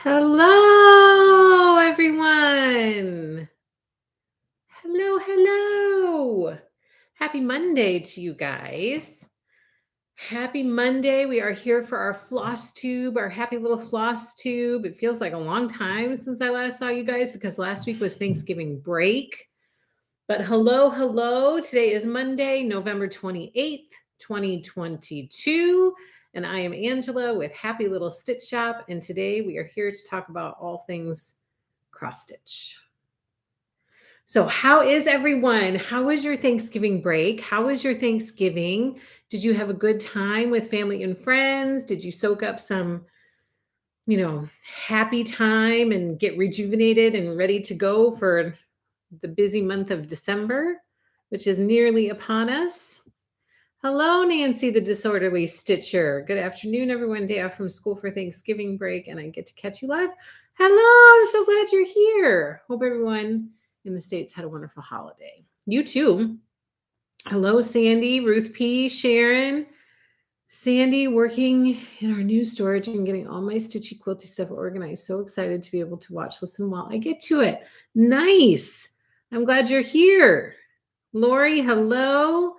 Hello, everyone. Hello. Happy Monday to you guys. Happy Monday. We are here for our floss tube, our happy little floss tube. It feels like a long time since I last saw you guys because last week was Thanksgiving break. But hello. Today is Monday, November 28th, 2022. And I am Angela with Happy Little Stitch Shop. And today we are here to talk about all things cross stitch. So, how is everyone? How was your Thanksgiving break? How was your Thanksgiving? Did you have a good time with family and friends? Did you soak up some, happy time and get rejuvenated and ready to go for the busy month of December, which is nearly upon us? Hello, Nancy, the disorderly stitcher. Good afternoon, everyone. Day off from school for Thanksgiving break, and I get to catch you live. Hello, I'm so glad you're here. Hope everyone in the States had a wonderful holiday. You too. Hello, Sandy, Ruth P., Sharon. Sandy working in our new storage and getting all my stitchy quilty stuff organized. So excited to be able to watch, listen while I get to it. Nice. I'm glad you're here. Lori, hello.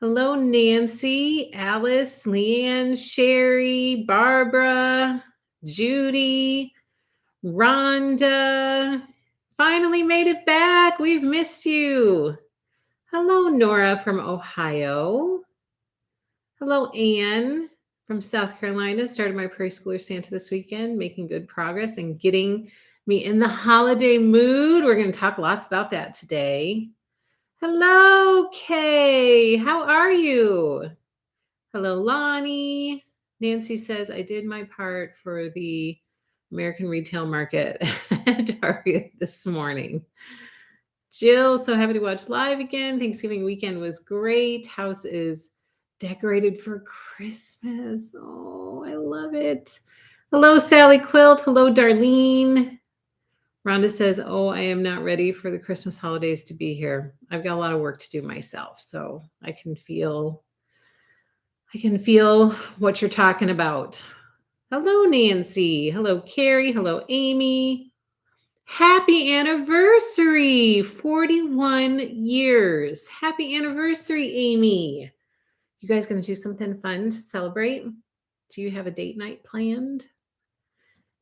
Hello, Nancy, Alice, Leanne, Sherry, Barbara, Judy, Rhonda. Finally made it back. We've missed you. Hello, Nora from Ohio. Hello, Anne from South Carolina. Started my Prairie Schooler Santa this weekend, making good progress and getting me in the holiday mood. We're going to talk lots about that today. Hello, Kay. How are you? Hello, Lonnie. Nancy says, I did my part for the American retail market at Target this morning. Jill, so happy to watch live again. Thanksgiving weekend was great. House is decorated for Christmas. Oh, I love it. Hello, Sally Quilt. Hello, Darlene. Rhonda says, oh, I am not ready for the Christmas holidays to be here. I've got a lot of work to do myself, so I can feel what you're talking about. Hello, Nancy. Hello, Carrie. Hello, Amy. Happy anniversary, 41 years. Happy anniversary, Amy. You guys going to do something fun to celebrate? Do you have a date night planned?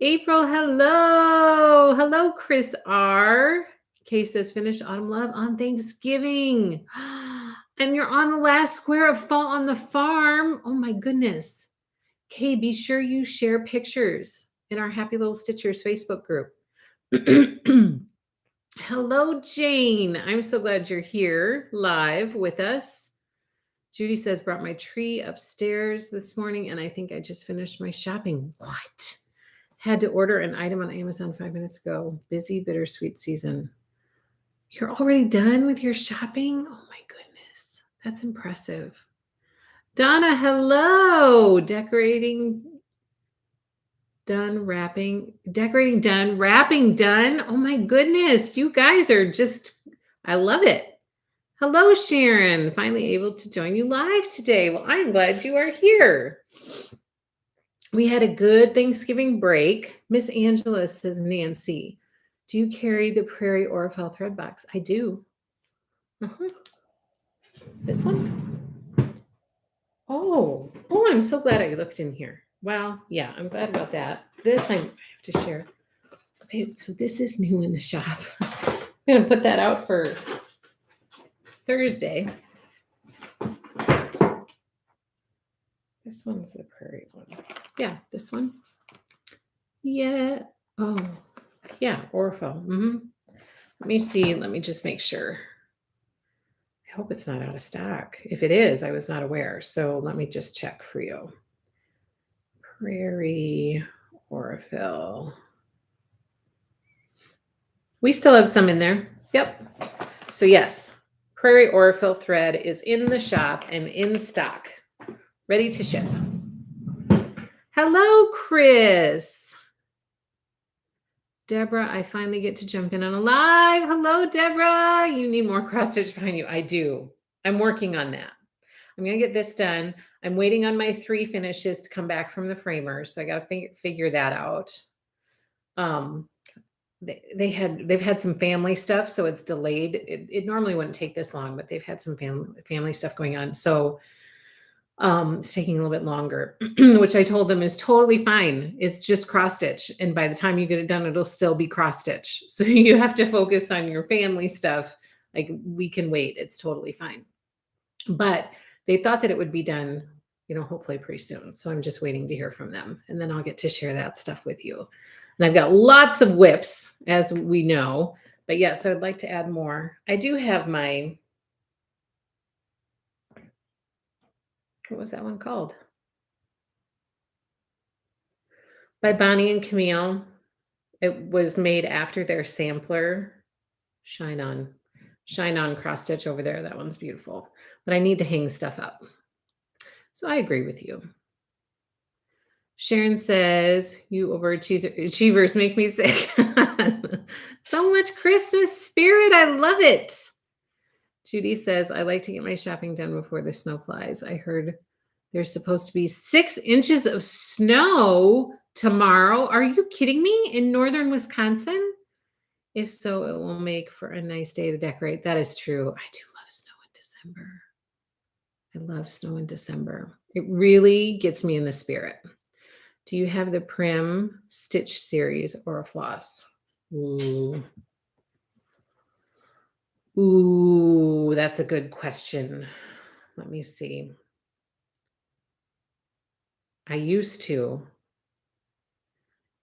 April, hello. Hello, Chris R. Kay says, finish Autumn Love on Thanksgiving. And you're on the last square of Fall on the Farm. Oh my goodness. Kay, be sure you share pictures in our Happy Little Stitchers Facebook group. Hello, Jane. I'm so glad you're here live with us. Judy says, brought my tree upstairs this morning, and I think I just finished my shopping. What? Had to order an item on Amazon 5 minutes ago. Busy, bittersweet season. You're already done with your shopping? Oh my goodness. That's impressive. Donna, hello. Decorating done, wrapping done. Oh my goodness. You guys are just, I love it. Hello, Sharon. Finally able to join you live today. Well, I'm glad you are here. We had a good Thanksgiving break. Miss Angela says, Nancy, do you carry the Prairie Orifel thread box? I do. This one? Oh, I'm so glad I looked in here. Wow. Yeah, I'm glad about that. This I have to share. Okay, so this is new in the shop. I'm going to put that out for Thursday. This one's the Prairie one. Yeah, this one. Yeah. Oh, yeah, Orifel. Let me see. Let me just make sure. I hope it's not out of stock. If it is, I was not aware. So let me just check for you. Prairie Orifel. We still have some in there. Yep. So yes, Prairie Orifel thread is in the shop and in stock, ready to ship. Hello, Chris. Deborah, I finally get to jump in on a live. Hello, Deborah. You need more cross stitch behind you. I do. I'm working on that. I'm going to get this done. I'm waiting on my 3 finishes to come back from the framers. So I got to figure that out. Um, they've had some family stuff, so it's delayed. It normally wouldn't take this long, but they've had some family stuff going on. So it's taking a little bit longer, which I told them is totally fine. It's just cross stitch. And by the time you get it done, it'll still be cross stitch. So you have to focus on your family stuff. Like we can wait. It's totally fine. But they thought that it would be done, hopefully pretty soon. So I'm just waiting to hear from them. And then I'll get to share that stuff with you. And I've got lots of whips, as we know. But yes, I would like to add more. I do have my, what was that one called? By Bonnie and Camille. It was made after their sampler. Shine on. Shine on cross stitch over there. That one's beautiful. But I need to hang stuff up. So I agree with you. Sharon says, you overachievers make me sick. So much Christmas spirit. I love it. Judy says, I like to get my shopping done before the snow flies. I heard there's supposed to be 6 inches of snow tomorrow. Are you kidding me? In northern Wisconsin? If so, it will make for a nice day to decorate. That is true. I do love snow in December. I love snow in December. It really gets me in the spirit. Do you have the Prim Stitch series or a floss? Ooh. Ooh, that's a good question. Let me see. I used to.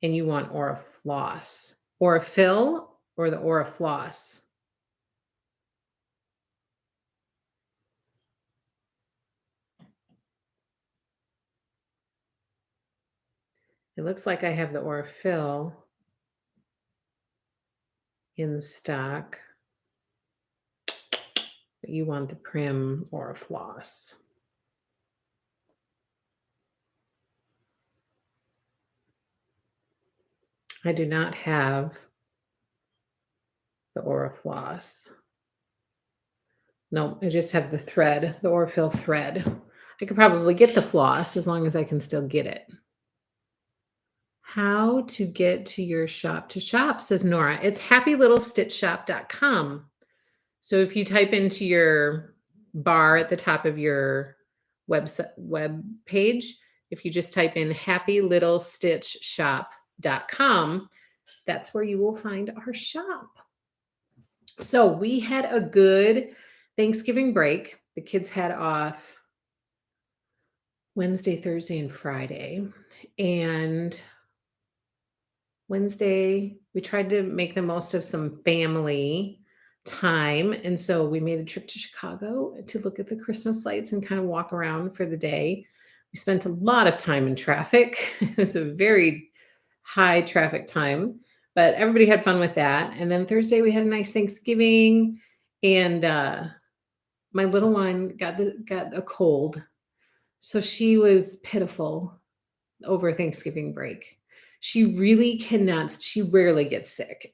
And you want Aura Floss. Aura Fill or the Aura Floss? It looks like I have the Aura Fill in stock. But you want the Prim Aura Floss. I do not have the Aura Floss. No, I just have the thread, the Aurifil thread. I could probably get the floss as long as I can still get it. How to get to your shop to shop, says Nora. It's happylittlestitchshop.com. So if you type into your bar at the top of your web page, if you just type in happylittlestitchshop.com, that's where you will find our shop. So we had a good Thanksgiving break. The kids had off Wednesday, Thursday, and Friday. And Wednesday, we tried to make the most of some family time. And so we made a trip to Chicago to look at the Christmas lights and kind of walk around for the day. We spent a lot of time in traffic. It was a very high traffic time, but everybody had fun with that. And then Thursday, we had a nice Thanksgiving. And my little one got a cold. So she was pitiful over Thanksgiving break. She rarely gets sick.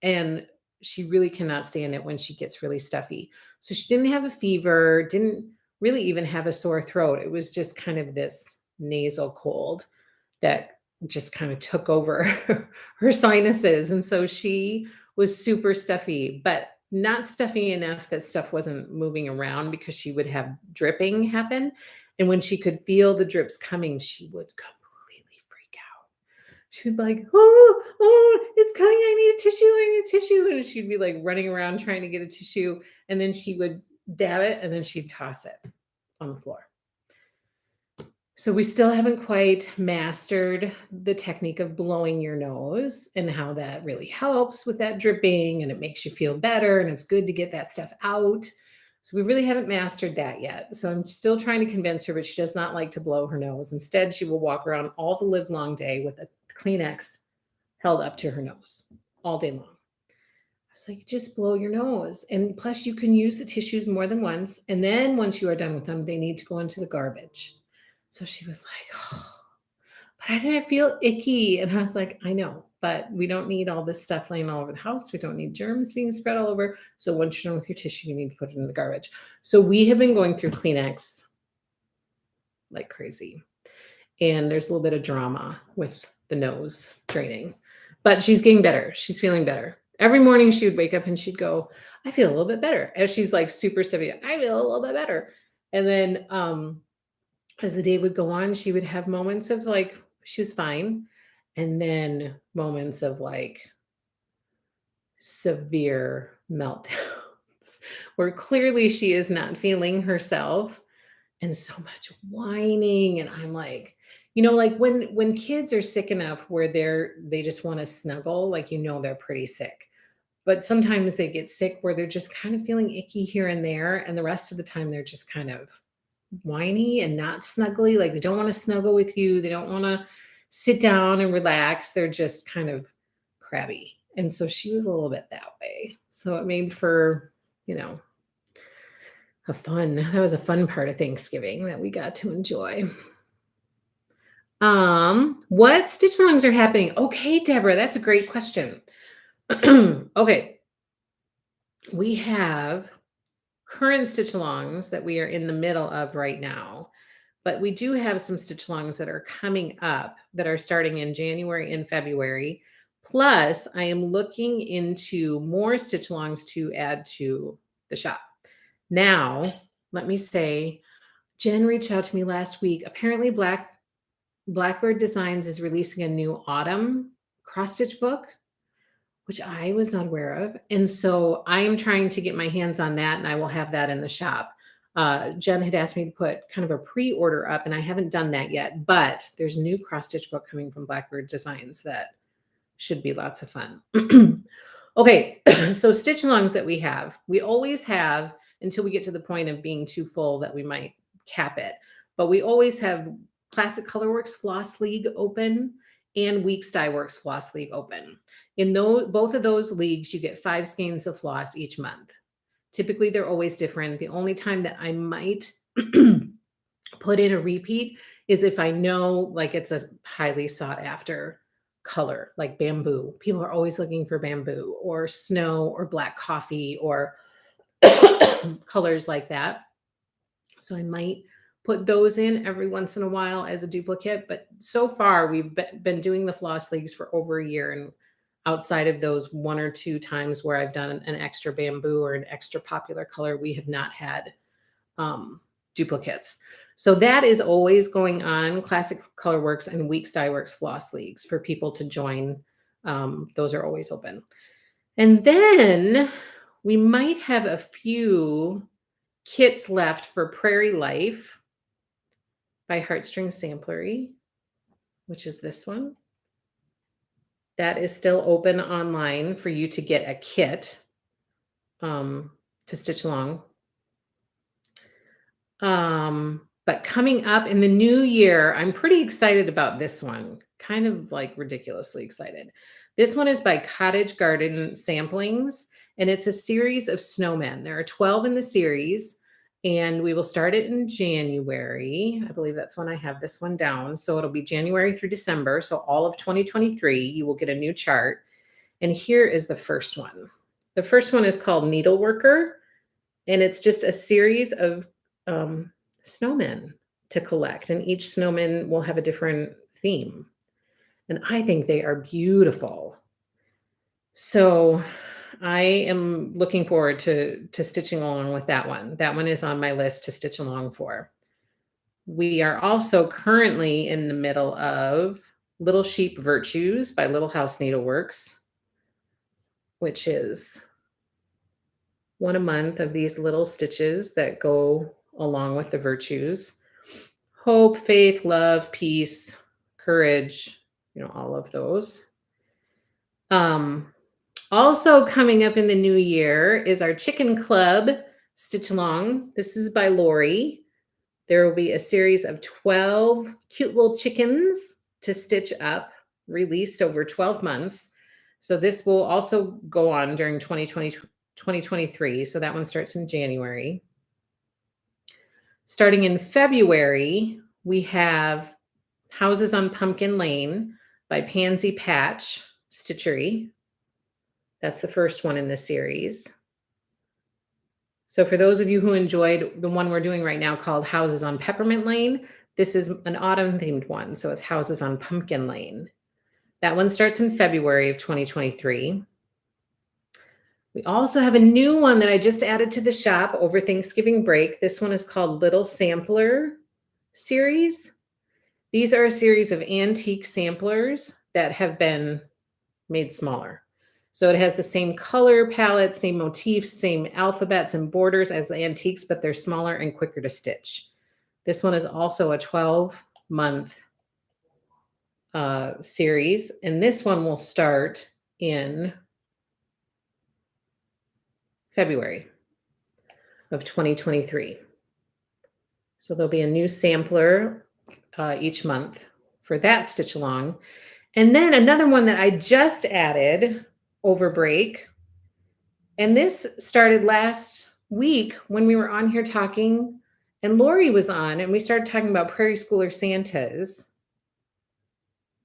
And she really cannot stand it when she gets really stuffy. So she didn't have a fever, didn't really even have a sore throat. It was just kind of this nasal cold that just kind of took over her sinuses. And so she was super stuffy, but not stuffy enough that stuff wasn't moving around because she would have dripping happen. And when she could feel the drips coming, she would completely freak out. She would like, oh, it's coming. I need a tissue. I need a tissue. And she'd be like running around trying to get a tissue. And then she would dab it and then she'd toss it on the floor. So we still haven't quite mastered the technique of blowing your nose and how that really helps with that dripping and it makes you feel better and it's good to get that stuff out. So we really haven't mastered that yet. So I'm still trying to convince her, but she does not like to blow her nose. Instead, she will walk around all the live long day with a Kleenex held up to her nose all day long. I was like, just blow your nose. And plus you can use the tissues more than once. And then once you are done with them, they need to go into the garbage. So she was like, oh, but I didn't feel icky. And I was like, I know, but we don't need all this stuff laying all over the house. We don't need germs being spread all over. So once you're done with your tissue, you need to put it in the garbage. So we have been going through Kleenex like crazy. And there's a little bit of drama with the nose draining. But she's getting better. She's feeling better. Every morning she would wake up and she'd go, I feel a little bit better. As she's like super severe, I feel a little bit better. And then as the day would go on, she would have moments of like, she was fine. And then moments of like severe meltdowns where clearly she is not feeling herself and so much whining. And I'm like, like when kids are sick enough where they just want to snuggle, like they're pretty sick. But sometimes they get sick where they're just kind of feeling icky here and there, and the rest of the time they're just kind of whiny and not snuggly. Like they don't want to snuggle with you. They don't want to sit down and relax. They're just kind of crabby. And so she was a little bit that way. So it made for, that was a fun part of Thanksgiving that we got to enjoy. What stitch alongs are happening? Okay, Deborah, that's a great question. Okay. We have current stitch alongs that we are in the middle of right now, but we do have some stitch alongs that are coming up that are starting in January and February. Plus, I am looking into more stitch alongs to add to the shop. Now, let me say, Jen reached out to me last week. Apparently, Blackbird Designs is releasing a new autumn cross stitch book, which I was not aware of. And so I am trying to get my hands on that, and I will have that in the shop. Jen had asked me to put kind of a pre-order up, and I haven't done that yet, but there's a new cross stitch book coming from Blackbird Designs that should be lots of fun. Okay, so stitch alongs that we always have until we get to the point of being too full that we might cap it. But we always have Classic Colorworks Floss League open and Weeks Dye Works Floss League open. In both of those leagues, you get 5 skeins of floss each month. Typically, they're always different. The only time that I might put in a repeat is if I know like it's a highly sought after color, like bamboo. People are always looking for bamboo or snow or black coffee or colors like that. So I might put those in every once in a while as a duplicate. But so far, we've been doing the floss leagues for over a year. And outside of those 1 or 2 times where I've done an extra bamboo or an extra popular color, we have not had duplicates. So that is always going on, Classic Colorworks and Weeks Dye Works Floss Leagues for people to join. Those are always open. And then we might have a few kits left for Prairie Life by Heartstring Samplery, which is this one. That is still open online for you to get a kit to stitch along. But coming up in the new year, I'm pretty excited about this one, kind of like ridiculously excited. This one is by Cottage Garden Samplings, and it's a series of snowmen. There are 12 in the series, and we will start it in January. I believe that's when I have this one down. So it'll be January through December. So all of 2023, you will get a new chart. And here is the first one. The first one is called Needleworker, and it's just a series of snowmen to collect, and each snowman will have a different theme. And I think they are beautiful. So I am looking forward to stitching along with that one. That one is on my list to stitch along for. We are also currently in the middle of Little Sheep Virtues by Little House Needleworks, which is 1 a month of these little stitches that go along with the virtues. Hope, faith, love, peace, courage, all of those. Also coming up in the new year is our Chicken Club Stitch Along. This is by Lori. There will be a series of 12 cute little chickens to stitch up, released over 12 months. So this will also go on during 2023. So that one starts in January. Starting in February, we have Houses on Pumpkin Lane by Pansy Patch Stitchery. That's the first one in the series. So for those of you who enjoyed the one we're doing right now called Houses on Peppermint Lane, this is an autumn themed one. So it's Houses on Pumpkin Lane. That one starts in February of 2023. We also have a new one that I just added to the shop over Thanksgiving break. This one is called Little Sampler Series. These are a series of antique samplers that have been made smaller. So it has the same color palette, same motifs, same alphabets and borders as the antiques, but they're smaller and quicker to stitch. This one is also a 12-month series, and this one will start in February of 2023. So there'll be a new sampler each month for that stitch along. And then another one that I just added over break, and this started last week when we were on here talking, and Lori was on, and we started talking about Prairie Schooler Santas.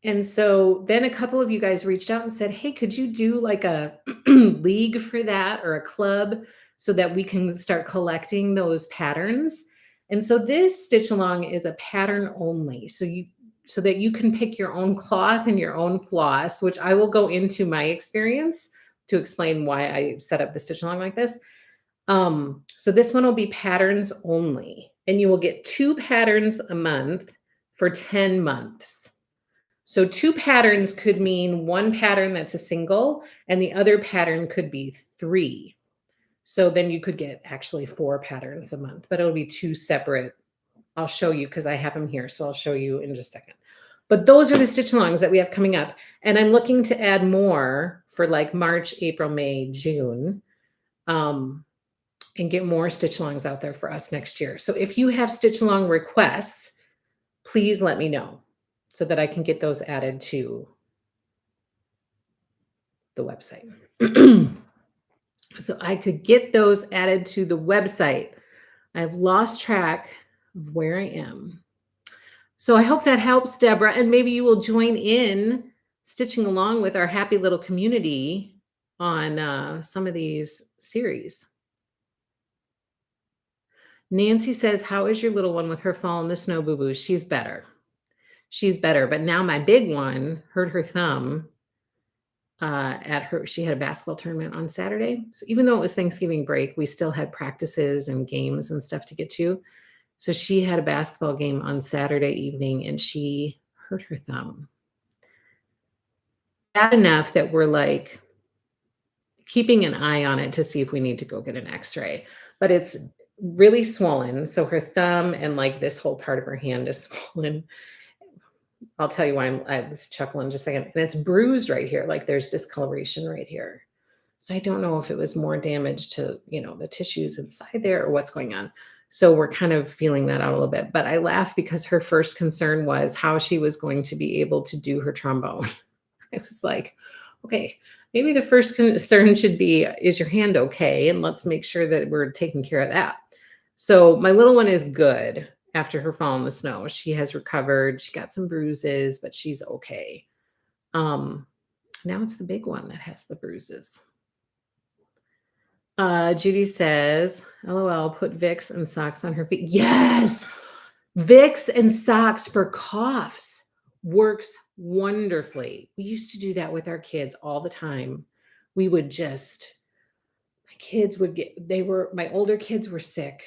And so then a couple of you guys reached out and said, hey, could you do like a league for that or a club so that we can start collecting those patterns? And so this stitch along is a pattern only. So that you can pick your own cloth and your own floss, which I will go into my experience to explain why I set up the stitch along like this. So this one will be patterns only, and you will get 2 patterns a month for 10 months. So 2 patterns could mean 1 pattern that's a single, and the other pattern could be 3. So then you could get actually 4 patterns a month, but it'll be 2 separate. I'll show you because I have them here. So I'll show you in just a second. But those are the stitch alongs that we have coming up. And I'm looking to add more for like March, April, May, June, and get more stitch alongs out there for us next year. So if you have stitch along requests, please let me know so that I can get those added to the website. So I could get those added to the website. I've lost track of where I am. So I hope that helps, Deborah, and maybe you will join in stitching along with our happy little community on some of these series. Nancy says, how is your little one with her fall in the snow, boo-boo? She's better. She's better, but now my big one hurt her thumb she had a basketball tournament on Saturday. So even though it was Thanksgiving break, we still had practices and games and stuff to get to. So she had a basketball game on Saturday evening and she hurt her thumb. Bad enough that we're like keeping an eye on it to see if we need to go get an x-ray, but it's really swollen. So her thumb and like this whole part of her hand is swollen. I'll tell you why I was chuckling in just a second. And it's bruised right here. Like there's discoloration right here. So I don't know if it was more damage to, the tissues inside there or what's going on. So we're kind of feeling that out a little bit. But I laughed because her first concern was how she was going to be able to do her trombone. I was like, okay, maybe the first concern should be, is your hand okay? And let's make sure that we're taking care of that. So my little one is good after her fall in the snow. She has recovered. She got some bruises, but she's okay. Now it's the big one that has the bruises. Judy says, LOL, put Vicks and socks on her feet. Yes! Vicks and socks for coughs works wonderfully. We used to do that with our kids all the time. We would my older kids were sick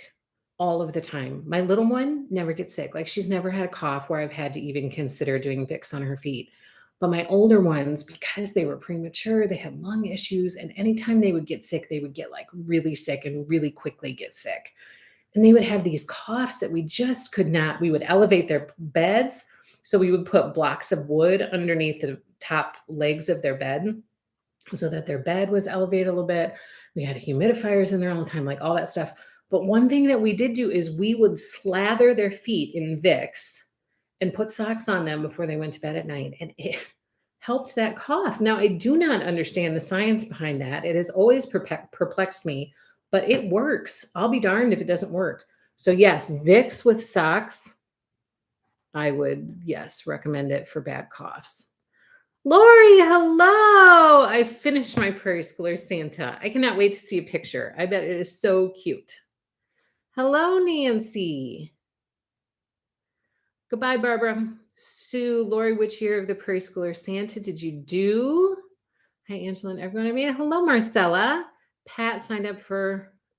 all of the time. My little one never gets sick. Like she's never had a cough where I've had to even consider doing Vicks on her feet. But my older ones, because they were premature, they had lung issues. And anytime they would get sick, they would get like really sick and really quickly get sick. And they would have these coughs that we just could not. We would elevate their beds. So we would put blocks of wood underneath the top legs of their bed so that their bed was elevated a little bit. We had humidifiers in there all the time, like all that stuff. But one thing that we did do is we would slather their feet in Vicks and put socks on them before they went to bed at night. And it helped that cough. Now, I do not understand the science behind that. It has always perplexed me, but it works. I'll be darned if it doesn't work. So yes, Vicks with socks, I would, recommend it for bad coughs. Lori, hello. I finished my Prairie Schooler Santa. I cannot wait to see a picture. I bet it is so cute. Hello, Nancy. Goodbye, Barbara. Sue, Lori, which year of the Prairie Schooler Santa did you do? Hi, Angela and everyone. I mean, hello, Marcella. Pat signed up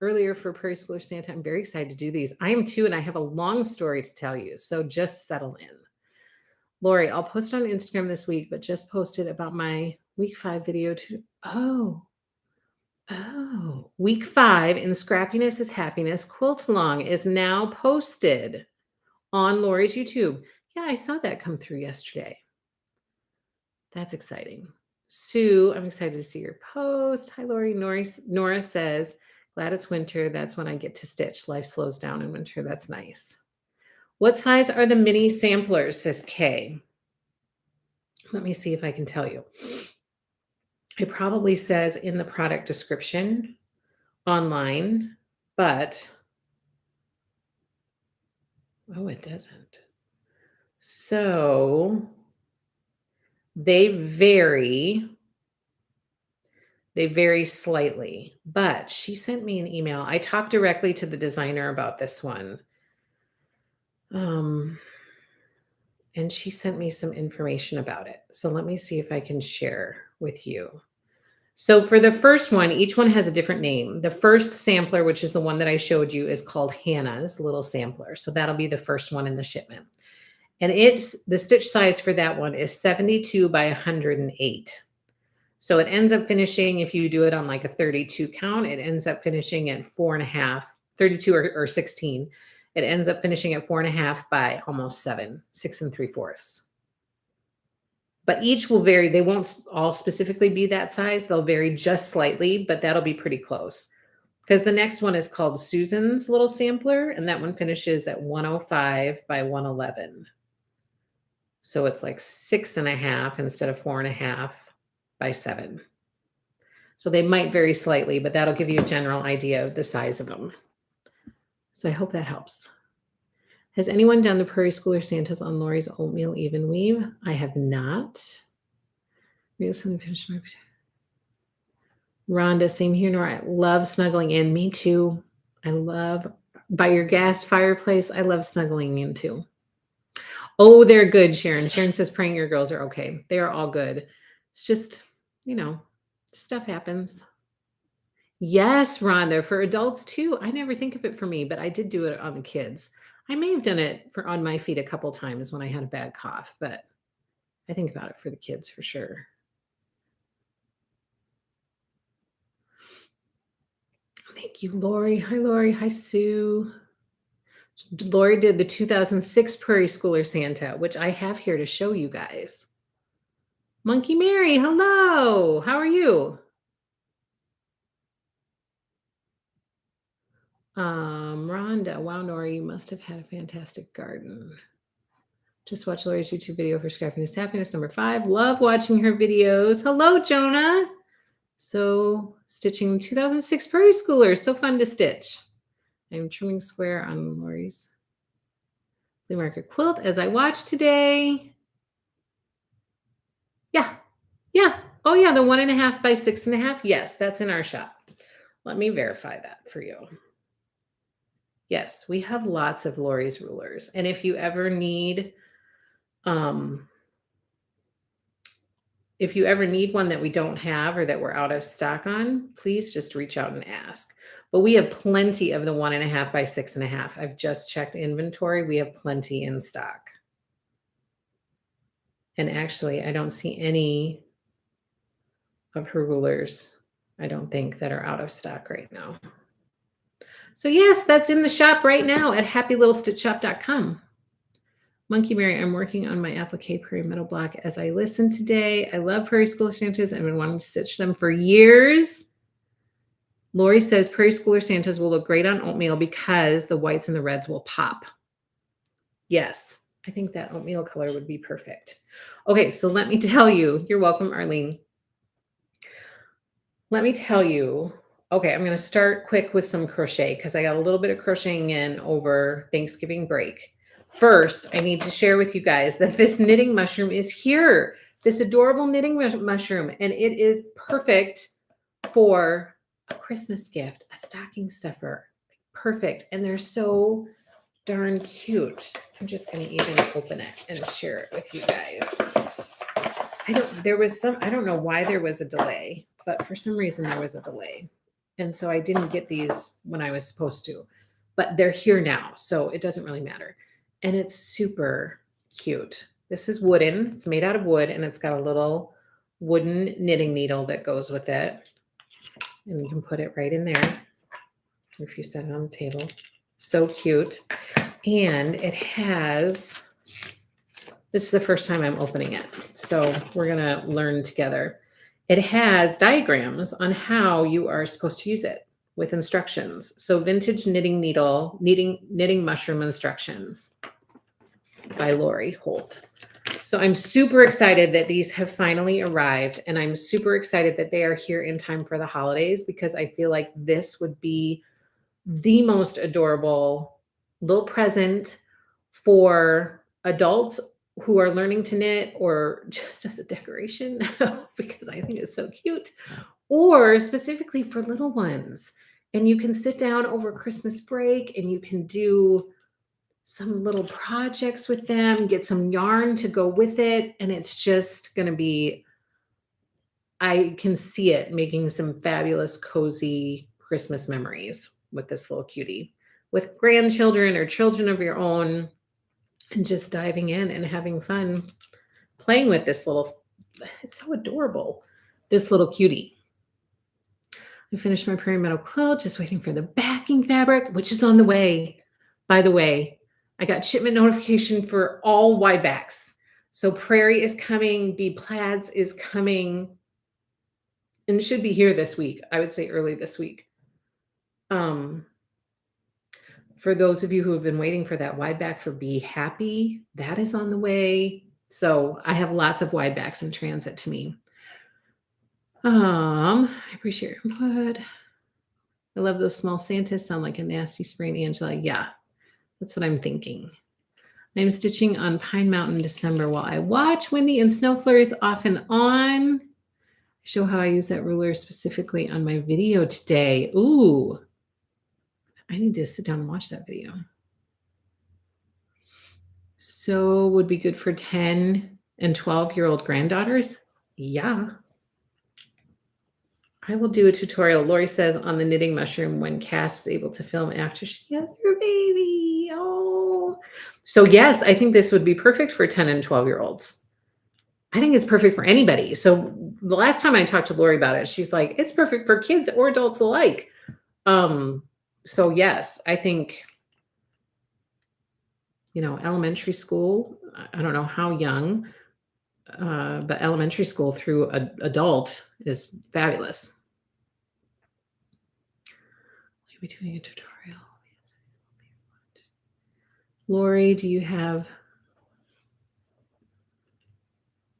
earlier for Prairie Schooler Santa. I'm very excited to do these. I am too, and I have a long story to tell you. So just settle in. Lori, I'll post on Instagram this week, but just posted about my week 5 video too. Week 5 in Scrappiness is Happiness Quilt Along is now posted on Lori's YouTube. Yeah, I saw that come through yesterday. That's exciting. Sue, I'm excited to see your post. Hi, Lori. Nora says, glad it's winter. That's when I get to stitch. Life slows down in winter. That's nice. What size are the mini samplers, says Kay. Let me see if I can tell you. It probably says in the product description online, but it doesn't. So they vary slightly, but she sent me an email. I talked directly to the designer about this one. And she sent me some information about it. So let me see if I can share with you. So for the first one, each one has a different name. The first sampler, which is the one that I showed you, is called Hannah's Little Sampler. So that'll be the first one in the shipment. And the stitch size for that one is 72 by 108. So it ends up finishing, if you do it on like a 32 count, it ends up finishing at 4.5, 32 or 16. It ends up finishing at 4.5 by almost 7, 6 3/4. But each will vary. They won't all specifically be that size. They'll vary just slightly, but that'll be pretty close. Because the next one is called Susan's Little Sampler, and that one finishes at 105 by 111. So it's like 6.5 instead of 4.5 by 7. So they might vary slightly, but that'll give you a general idea of the size of them. So I hope that helps. Has anyone done the Prairie Schooler Santas on Lori's oatmeal even weave? I have not. Rhonda, same here, Nora. I love snuggling in. Me too. I love, by your gas fireplace, I love snuggling in too. Oh, they're good, Sharon. Sharon says praying your girls are okay. They are all good. It's just, stuff happens. Yes, Rhonda, for adults too. I never think of it for me, but I did do it on the kids. I may have done it on my feet a couple times when I had a bad cough, but I think about it for the kids for sure. Thank you, Lori. Hi, Lori. Hi, Sue. Lori did the 2006 Prairie Schooler Santa, which I have here to show you guys. Monkey Mary, hello. How are you? Rhonda, wow, Nori, you must have had a fantastic garden. Just watch Lori's YouTube video for Scrappiness Happiness number 5. Love watching her videos. Hello, Jonah. So stitching 2006 Prairie Schooler. So fun to stitch. I'm trimming square on Lori's flea market quilt as I watch today. Yeah. Oh yeah, the 1.5 by 6.5. Yes, that's in our shop. Let me verify that for you. Yes, we have lots of Lori's rulers. And if you ever need one that we don't have or that we're out of stock on, please just reach out and ask. But we have plenty of the 1.5 by 6.5. I've just checked inventory. We have plenty in stock. And actually, I don't see any of her rulers, I don't think, that are out of stock right now. So yes, that's in the shop right now at happylittlestitchshop.com. Monkey Mary, I'm working on my applique Prairie Meadow block as I listen today. I love Prairie Schooler Santas. I've been wanting to stitch them for years. Lori says Prairie Schooler Santas will look great on oatmeal because the whites and the reds will pop. Yes, I think that oatmeal color would be perfect. Okay, so let me tell you, you're welcome, Arlene. Let me tell you, okay, I'm going to start quick with some crochet because I got a little bit of crocheting in over Thanksgiving break. First, I need to share with you guys that this knitting mushroom is here. This adorable knitting mushroom, and it is perfect for a Christmas gift, a stocking stuffer. Perfect. And they're so darn cute. I'm just going to even open it and share it with you guys. I don't know why there was a delay, but for some reason there was a delay. And so I didn't get these when I was supposed to, but they're here now. So it doesn't really matter. And it's super cute. This is wooden. It's made out of wood and it's got a little wooden knitting needle that goes with it. And you can put it right in there if you set it on the table. So cute. And it has, this is the first time I'm opening it. So we're going to learn together. It has diagrams on how you are supposed to use it with instructions. So vintage knitting needle, knitting mushroom instructions by Lori Holt. So I'm super excited that these have finally arrived, and I'm super excited that they are here in time for the holidays, because I feel like this would be the most adorable little present for adults who are learning to knit, or just as a decoration because I think it's so cute, or specifically for little ones. And you can sit down over Christmas break and you can do some little projects with them, get some yarn to go with it. And it's just going to be, I can see it making some fabulous, cozy Christmas memories with this little cutie, with grandchildren or children of your own, and just diving in and having fun playing with this little, it's so adorable, this little cutie. I finished my Prairie Meadow quilt, just waiting for the backing fabric, which is on the way. By the way, I got shipment notification for all wide backs. So Prairie is coming, Bee Plaids is coming, and it should be here this week. I would say early this week. For those of you who have been waiting for that wide back for Be Happy, that is on the way. So I have lots of wide backs in transit to me. I appreciate your input. I love those small Santas. Sound like a nasty sprain, Angela. Yeah, that's what I'm thinking. I'm stitching on Pine Mountain December while I watch Windy and Snow Flurries off and on. I show how I use that ruler specifically on my video today. Ooh, I need to sit down and watch that video. So would be good for 10 and 12-year-old granddaughters? Yeah. I will do a tutorial, Lori says, on the knitting mushroom when Cass is able to film after she has her baby. Oh. So yes, I think this would be perfect for 10 and 12-year-olds. I think it's perfect for anybody. So the last time I talked to Lori about it, she's like, it's perfect for kids or adults alike. So yes, I think, elementary school, I don't know how young, but elementary school through adult is fabulous. Will you be doing a tutorial? Lori, do you have...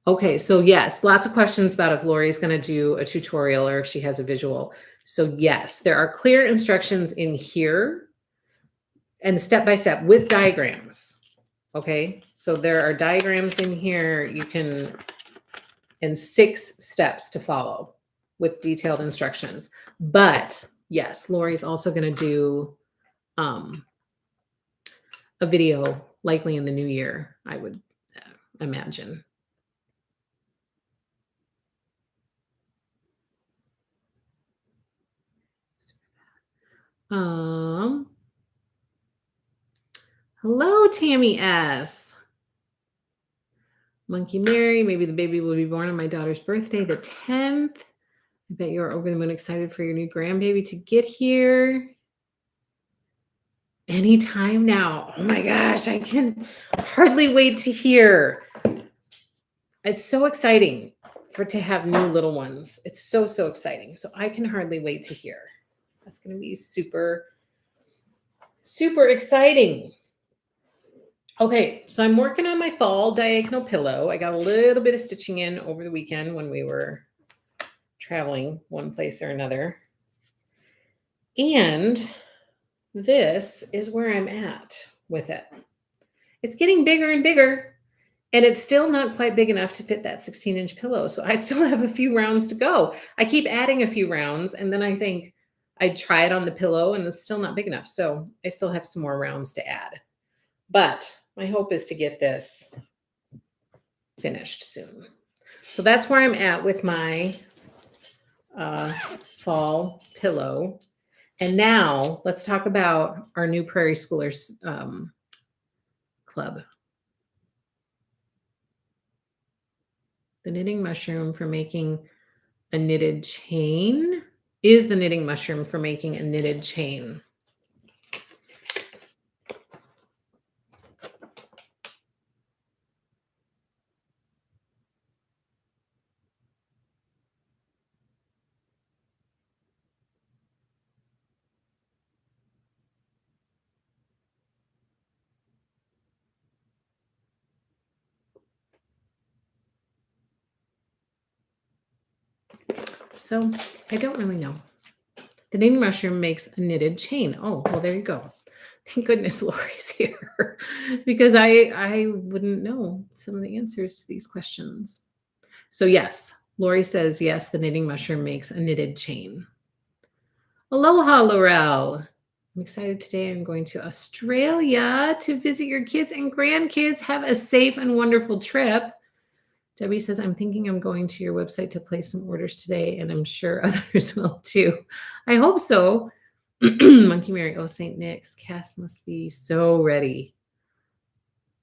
Okay, so yes, lots of questions about if Lori is going to do a tutorial or if she has a visual. So yes, there are clear instructions in here and step-by-step with diagrams. Okay, so there are diagrams in here and 6 steps to follow with detailed instructions. But yes, Lori's also going to do a video likely in the new year, I would imagine. Hello, Tammy S. Monkey Mary, maybe the baby will be born on my daughter's birthday, the 10th. I bet you're over the moon excited for your new grandbaby to get here. Anytime now. Oh my gosh, I can hardly wait to hear. It's so exciting to have new little ones. It's so, so exciting. So I can hardly wait to hear. That's going to be super, super exciting. Okay, so I'm working on my fall diagonal pillow. I got a little bit of stitching in over the weekend when we were traveling one place or another. And this is where I'm at with it. It's getting bigger and bigger, and it's still not quite big enough to fit that 16-inch pillow. So I still have a few rounds to go. I keep adding a few rounds, and then I think I'd try it on the pillow, and it's still not big enough. So I still have some more rounds to add. But my hope is to get this finished soon. So that's where I'm at with my fall pillow. And now let's talk about our new Prairie Schoolers club. The knitting mushroom for making a knitted chain is the knitting mushroom for making a knitted chain. So I don't really know. The knitting mushroom makes a knitted chain. Oh, well, there you go. Thank goodness Lori's here because I wouldn't know some of the answers to these questions. So yes, Lori says yes, the knitting mushroom makes a knitted chain. Aloha, Laurel. I'm excited today. I'm going to Australia to visit your kids and grandkids. Have a safe and wonderful trip. Debbie says, I'm thinking I'm going to your website to place some orders today, and I'm sure others will too. I hope so. Monkey Mary, oh, St. Nick's. Cass must be so ready.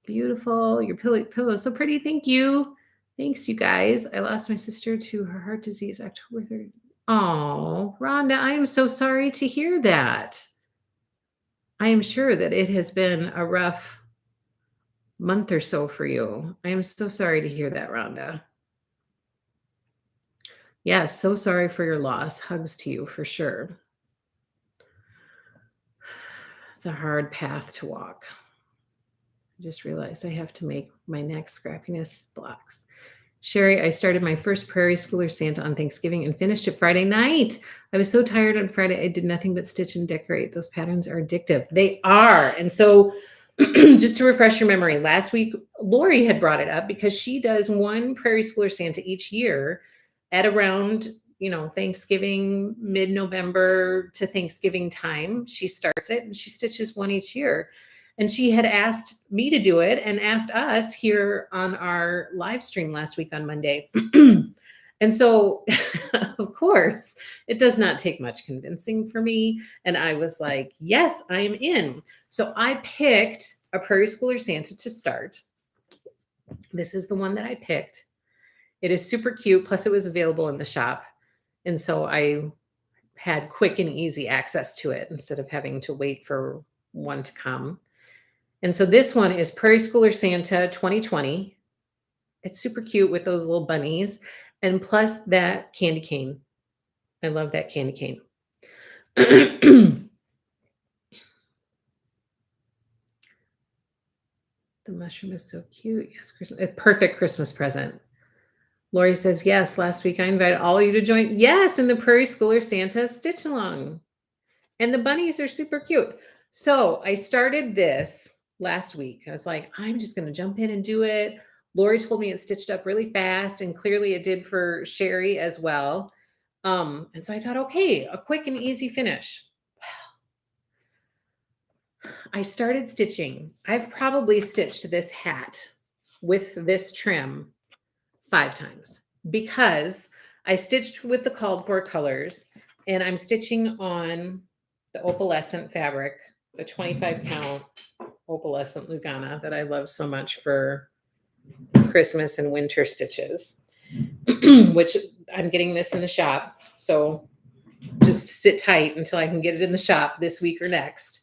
Beautiful. Your pillow so pretty. Thank you. Thanks, you guys. I lost my sister to her heart disease October 3rd. Oh, Rhonda, I am so sorry to hear that. I am sure that it has been a rough month or so for you. I am so sorry to hear that, Rhonda. Yes, so sorry for your loss. Hugs to you for sure. It's a hard path to walk. I just realized I have to make my next scrappiness blocks. Sherry, I started my first Prairie Schooler Santa on Thanksgiving and finished it Friday night. I was so tired on Friday, I did nothing but stitch and decorate. Those patterns are addictive. They are. And so just to refresh your memory, last week, Lori had brought it up because she does one Prairie Schooler Santa each year at around, Thanksgiving, mid-November to Thanksgiving time. She starts it and she stitches one each year. And she had asked me to do it and asked us here on our live stream last week on Monday. And so, of course, it does not take much convincing for me. And I was like, yes, I am in. So I picked a Prairie Schooler Santa to start. This is the one that I picked. It is super cute. Plus, it was available in the shop. And so I had quick and easy access to it instead of having to wait for one to come. And so this one is Prairie Schooler Santa 2020. It's super cute with those little bunnies and plus that candy cane. I love that candy cane. The mushroom is so cute. Yes, a perfect Christmas present. Lori says, yes, last week I invited all of you to join. Yes, in the Prairie Schooler Santa stitch along. And the bunnies are super cute. So I started this last week. I was like, I'm just going to jump in and do it. Lori told me it stitched up really fast, and clearly it did for Sherry as well. And so I thought, okay, a quick and easy finish. Well, I started stitching. I've probably stitched this hat with this trim 5 times because I stitched with the called for colors, and I'm stitching on the opalescent fabric, the 25 count opalescent Lugana that I love so much for Christmas and winter stitches, which I'm getting this in the shop. So just sit tight until I can get it in the shop this week or next.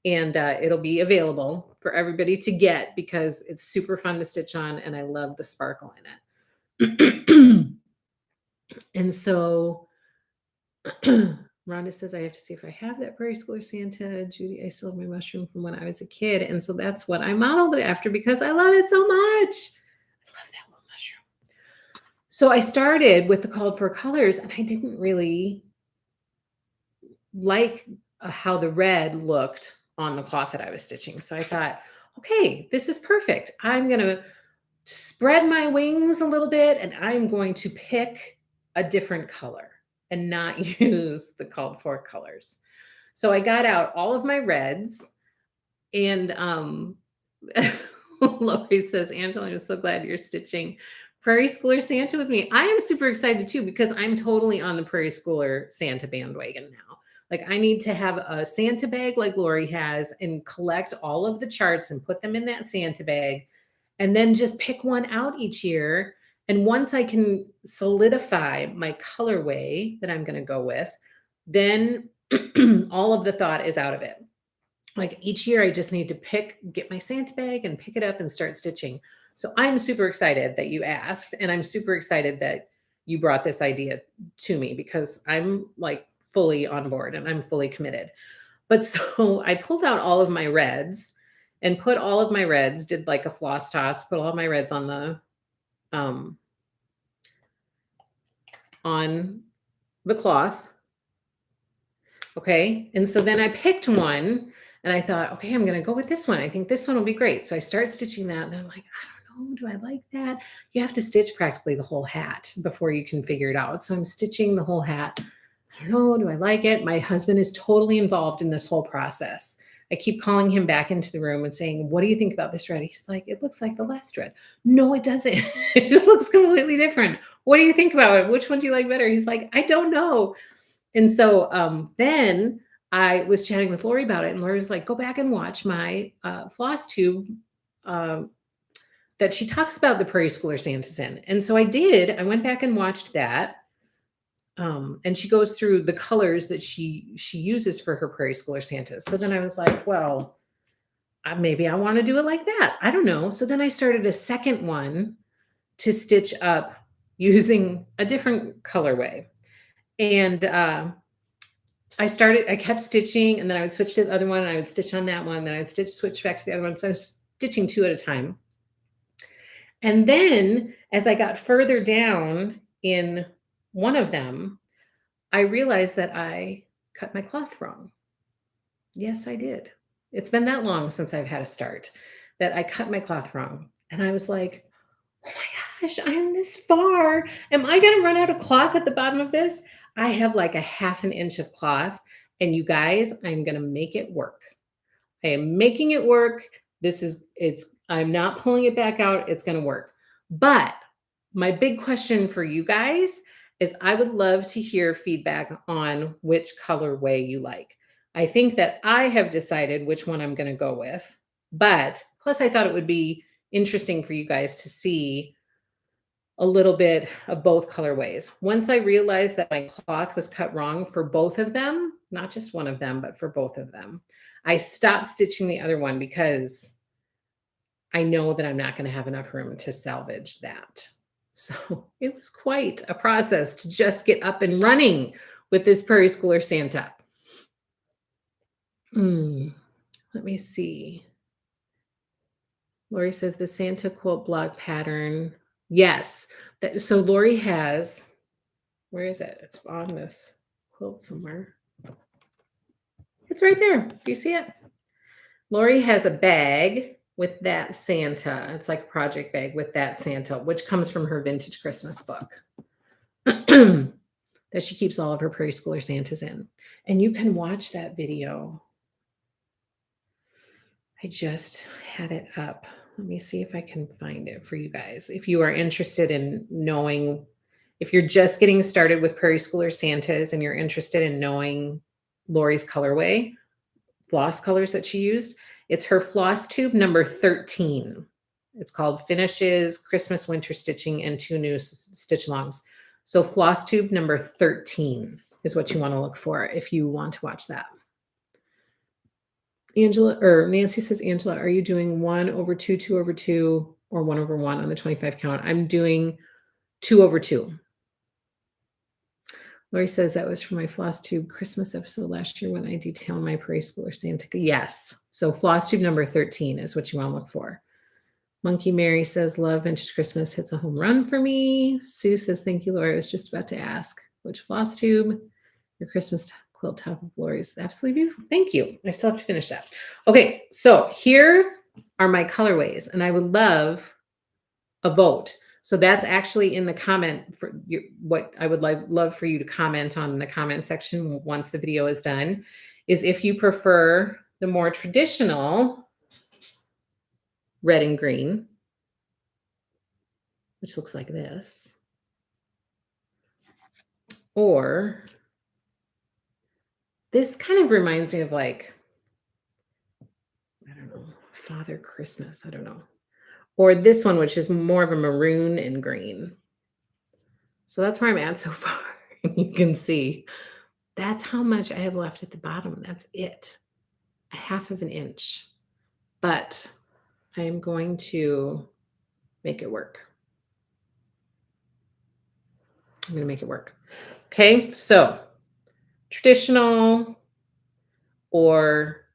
And it'll be available for everybody to get because it's super fun to stitch on and I love the sparkle in it. And so Rhonda says, I have to see if I have that Prairie Schooler Santa. Judy, I still have my mushroom from when I was a kid. And so that's what I modeled it after because I love it so much. I love that little mushroom. So I started with the called for colors and I didn't really like how the red looked on the cloth that I was stitching. So I thought, okay, this is perfect. I'm going to spread my wings a little bit and I'm going to pick a different color and not use the called for colors. So I got out all of my reds and Lori says, Angela, I'm so glad you're stitching Prairie Schooler Santa with me. I am super excited too because I'm totally on the Prairie Schooler Santa bandwagon now. Like, I need to have a Santa bag like Lori has and collect all of the charts and put them in that Santa bag and then just pick one out each year. And once I can solidify my colorway that I'm going to go with, then all of the thought is out of it. Like, each year I just need to get my Santa bag and pick it up and start stitching. So I'm super excited that you asked, and I'm super excited that you brought this idea to me because I'm like fully on board and I'm fully committed. But so I pulled out all of my reds and put all of my reds, did like a floss toss, put all of my reds um on the cloth. Okay. And so then I picked one and I thought, okay, I'm going to go with this one. I think this one will be great. So I start stitching that and I'm like, I don't know, do I like that? You have to stitch practically the whole hat before you can figure it out. So I'm stitching the whole hat. I don't know, do I like it? My husband is totally involved in this whole process. I keep calling him back into the room and saying, what do you think about this red? He's like, it looks like the last red. No, it doesn't. It just looks completely different. What do you think about it? Which one do you like better? He's like, I don't know. And so then I was chatting with Lori about it, and Lori was like, go back and watch my Flosstube that she talks about the Prairie Schooler Santas in. And so I did. I went back and watched that. And she goes through the colors that she uses for her Prairie Schooler Santas. So then I was like, well, maybe I want to do it like that. I don't know. So then I started a second one to stitch up using a different colorway. And I kept stitching, and then I would switch to the other one, and I would stitch on that one, then I'd switch back to the other one. So I was stitching two at a time. And then as I got further down in one of them, I realized that I cut my cloth wrong. Yes, I did. It's been that long since I've had a start that I cut my cloth wrong. And I was like, oh my gosh, I'm this far. Am I going to run out of cloth at the bottom of this? I have like a half an inch of cloth, and you guys, I'm going to make it work. I am making it work. I'm not pulling it back out. It's going to work. But my big question for you guys is I would love to hear feedback on which colorway you like. I think that I have decided which one I'm going to go with, but plus I thought it would be interesting for you guys to see a little bit of both colorways. Once I realized that my cloth was cut wrong for both of them, not just one of them, but for both of them, I stopped stitching the other one because I know that I'm not going to have enough room to salvage that. So it was quite a process to just get up and running with this Prairie Schooler Santa. Let me see. Lori says the Santa quilt block pattern. Yes. So Lori has, where is it? It's on this quilt somewhere. It's right there. Do you see it? Lori has a bag with that Santa. It's like a project bag with that Santa, which comes from her vintage Christmas book that she keeps all of her Prairie Schooler Santas in. And you can watch that video. I just had it up. Let me see if I can find it for you guys. If you are interested in knowing, if you're just getting started with Prairie Schooler Santas and you're interested in knowing Lori's colorway, floss colors that she used, it's her Flosstube number 13. It's called Finishes, Christmas Winter Stitching, and 2 New Stitch Alongs. So Flosstube number 13 is what you want to look for if you want to watch that. Angela, or Nancy says, Angela, are you doing 1/2, 2/2, or 1/1 on the 25 count? I'm doing 2/2. Lori says that was for my Flosstube Christmas episode last year when I detailed my Prairie Schooler Santa. Yes. So Flosstube number 13 is what you want to look for. Monkey Mary says, love vintage Christmas, hits a home run for me. Sue says, thank you, Lori. I was just about to ask which Flosstube, your Christmas quilt top of Lori's. Absolutely beautiful. Thank you. I still have to finish that. Okay. So here are my colorways, and I would love a vote. So that's actually in the comment for what I would love for you to comment on in the comment section once the video is done, is if you prefer the more traditional red and green, which looks like this. Or this kind of reminds me of like, I don't know, Father Christmas. I don't know. Or this one, which is more of a maroon and green. So that's where I'm at so far. You can see that's how much I have left at the bottom. That's it. A half of an inch. But I am going to make it work. I'm going to make it work. Okay, so traditional or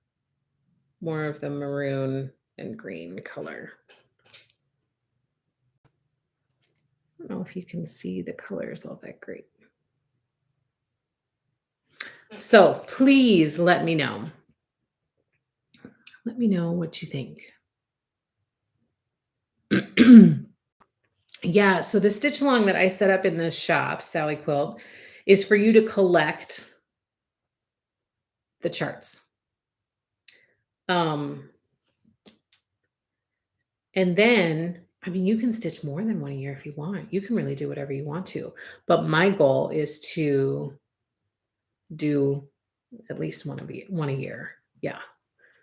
more of the maroon and green color. I don't know if you can see the colors all that great. So please let me know. Let me know what you think. Yeah, so the stitch along that I set up in this shop, Sally Quilt, is for you to collect the charts. And then, I mean, you can stitch more than one a year if you want. You can really do whatever you want to. But my goal is to do at least one a year. Yeah,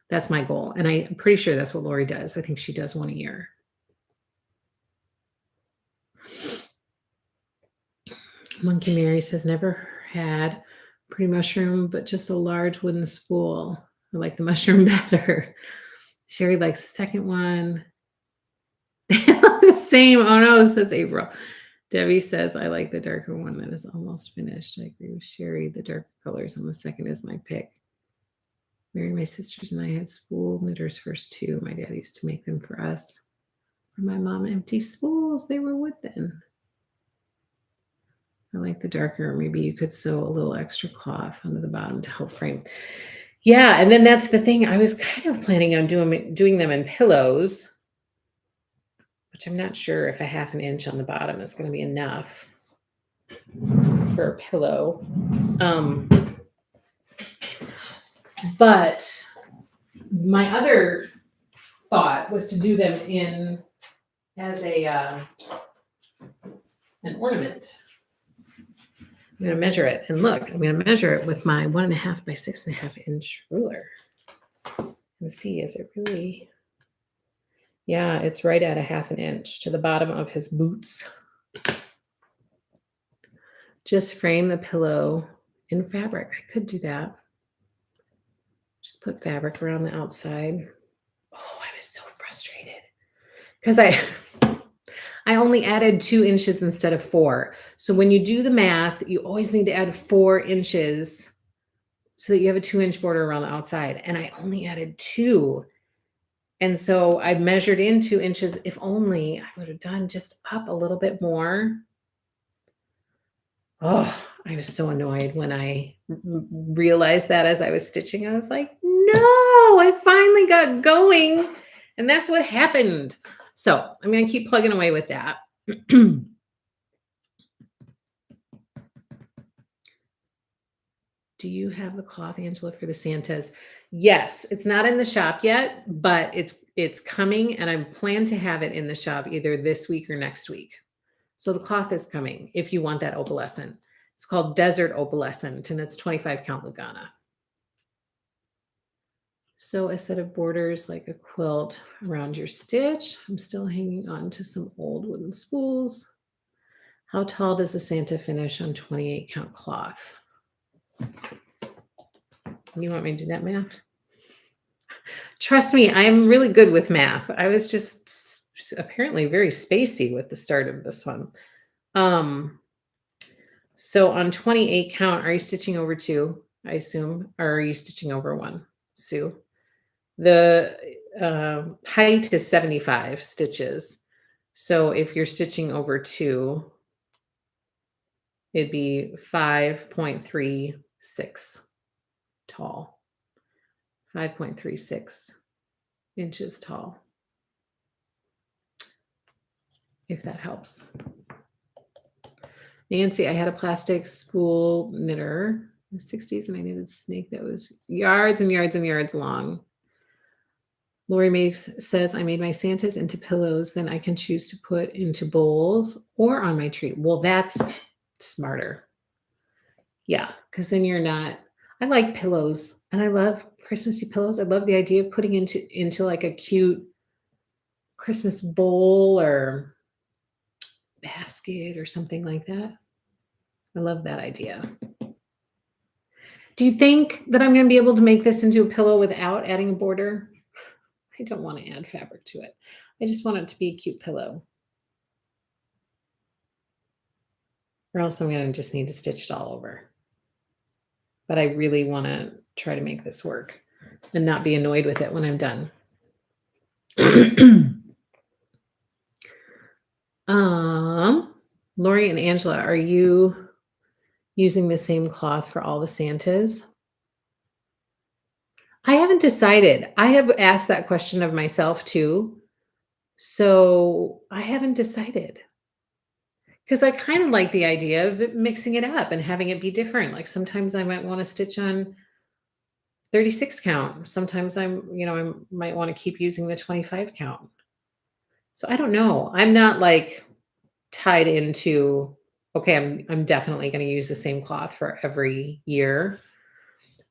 that's my goal. And I'm pretty sure that's what Lori does. I think she does one a year. Monkey Mary says, never had pretty mushroom, but just a large wooden spool. I like the mushroom better. Sherry likes the second one. The same. Oh no, says April. Debbie says, I like the darker one that is almost finished. I agree with Sherry. The darker colors on the second is my pick. Mary, my sisters, and I had spool knitters first too. My dad used to make them for us. For my mom, empty spools. They were wood then. I like the darker. Maybe you could sew a little extra cloth under the bottom to help frame. Yeah, and then that's the thing. I was kind of planning on doing them in pillows, which I'm not sure if a half an inch on the bottom is going to be enough for a pillow. But my other thought was to do them in as an ornament. I'm going to measure it, and look, I'm going to measure it with my 1.5 by 6.5 inch ruler and see, is it really? Yeah, it's right at a half an inch to the bottom of his boots. Just frame the pillow in fabric. I could do that. Just put fabric around the outside. Oh, I was so frustrated because I only added 2 inches instead of 4. So when you do the math, you always need to add 4 inches so that you have a 2-inch border around the outside. And I only added 2. And so I measured in 2 inches. If only I would have done just up a little bit more. Oh, I was so annoyed when I realized that as I was stitching. I was like, no, I finally got going. And that's what happened. So I'm going to keep plugging away with that. Do you have the cloth, Angela, for the Santas? Yes, it's not in the shop yet, but it's coming, and I plan to have it in the shop either this week or next week. So the cloth is coming if you want that opalescent. It's called Desert Opalescent, and it's 25 count Lugana. So a set of borders like a quilt around your stitch. I'm still hanging on to some old wooden spools. How tall does a Santa finish on 28 count cloth? You want me to do that math? Trust me, I'm really good with math. I was just apparently very spacey with the start of this one. So on 28 count, are you stitching over 2, I assume, or are you stitching over 1, Sue? The height is 75 stitches. So if you're stitching over 2, it'd be 5.36 tall. 5.36 inches tall. If that helps. Nancy, I had a plastic spool knitter in the 60s, and I knitted snake that was yards and yards and yards long. Says, I made my Santas into pillows, then I can choose to put into bowls or on my tree. Well, that's smarter. Yeah, because then you're not. I like pillows and I love Christmassy pillows. I love the idea of putting into like a cute Christmas bowl or basket or something like that. I love that idea. Do you think that I'm going to be able to make this into a pillow without adding a border? I don't want to add fabric to it. I just want it to be a cute pillow. Or else I'm going to just need to stitch it all over. But I really want to try to make this work and not be annoyed with it when I'm done. Lori and Angela, are you using the same cloth for all the Santas? I haven't decided. I have asked that question of myself too. So I haven't decided. Because I kind of like the idea of mixing it up and having it be different. Like sometimes I might want to stitch on 36 count. Sometimes I might want to keep using the 25 count. So I don't know. I'm not like tied into, okay, I'm definitely going to use the same cloth for every year.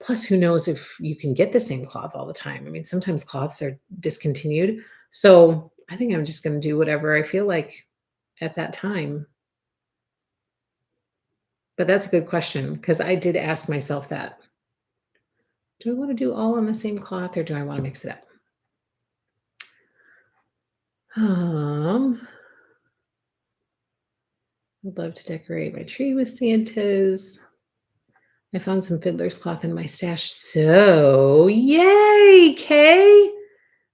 Plus, who knows if you can get the same cloth all the time. I mean, sometimes cloths are discontinued. So I think I'm just going to do whatever I feel like at that time. But that's a good question because I did ask myself that. Do I want to do all on the same cloth or do I want to mix it up? I'd love to decorate my tree with Santas. I found some fiddler's cloth in my stash. So, yay, Kay!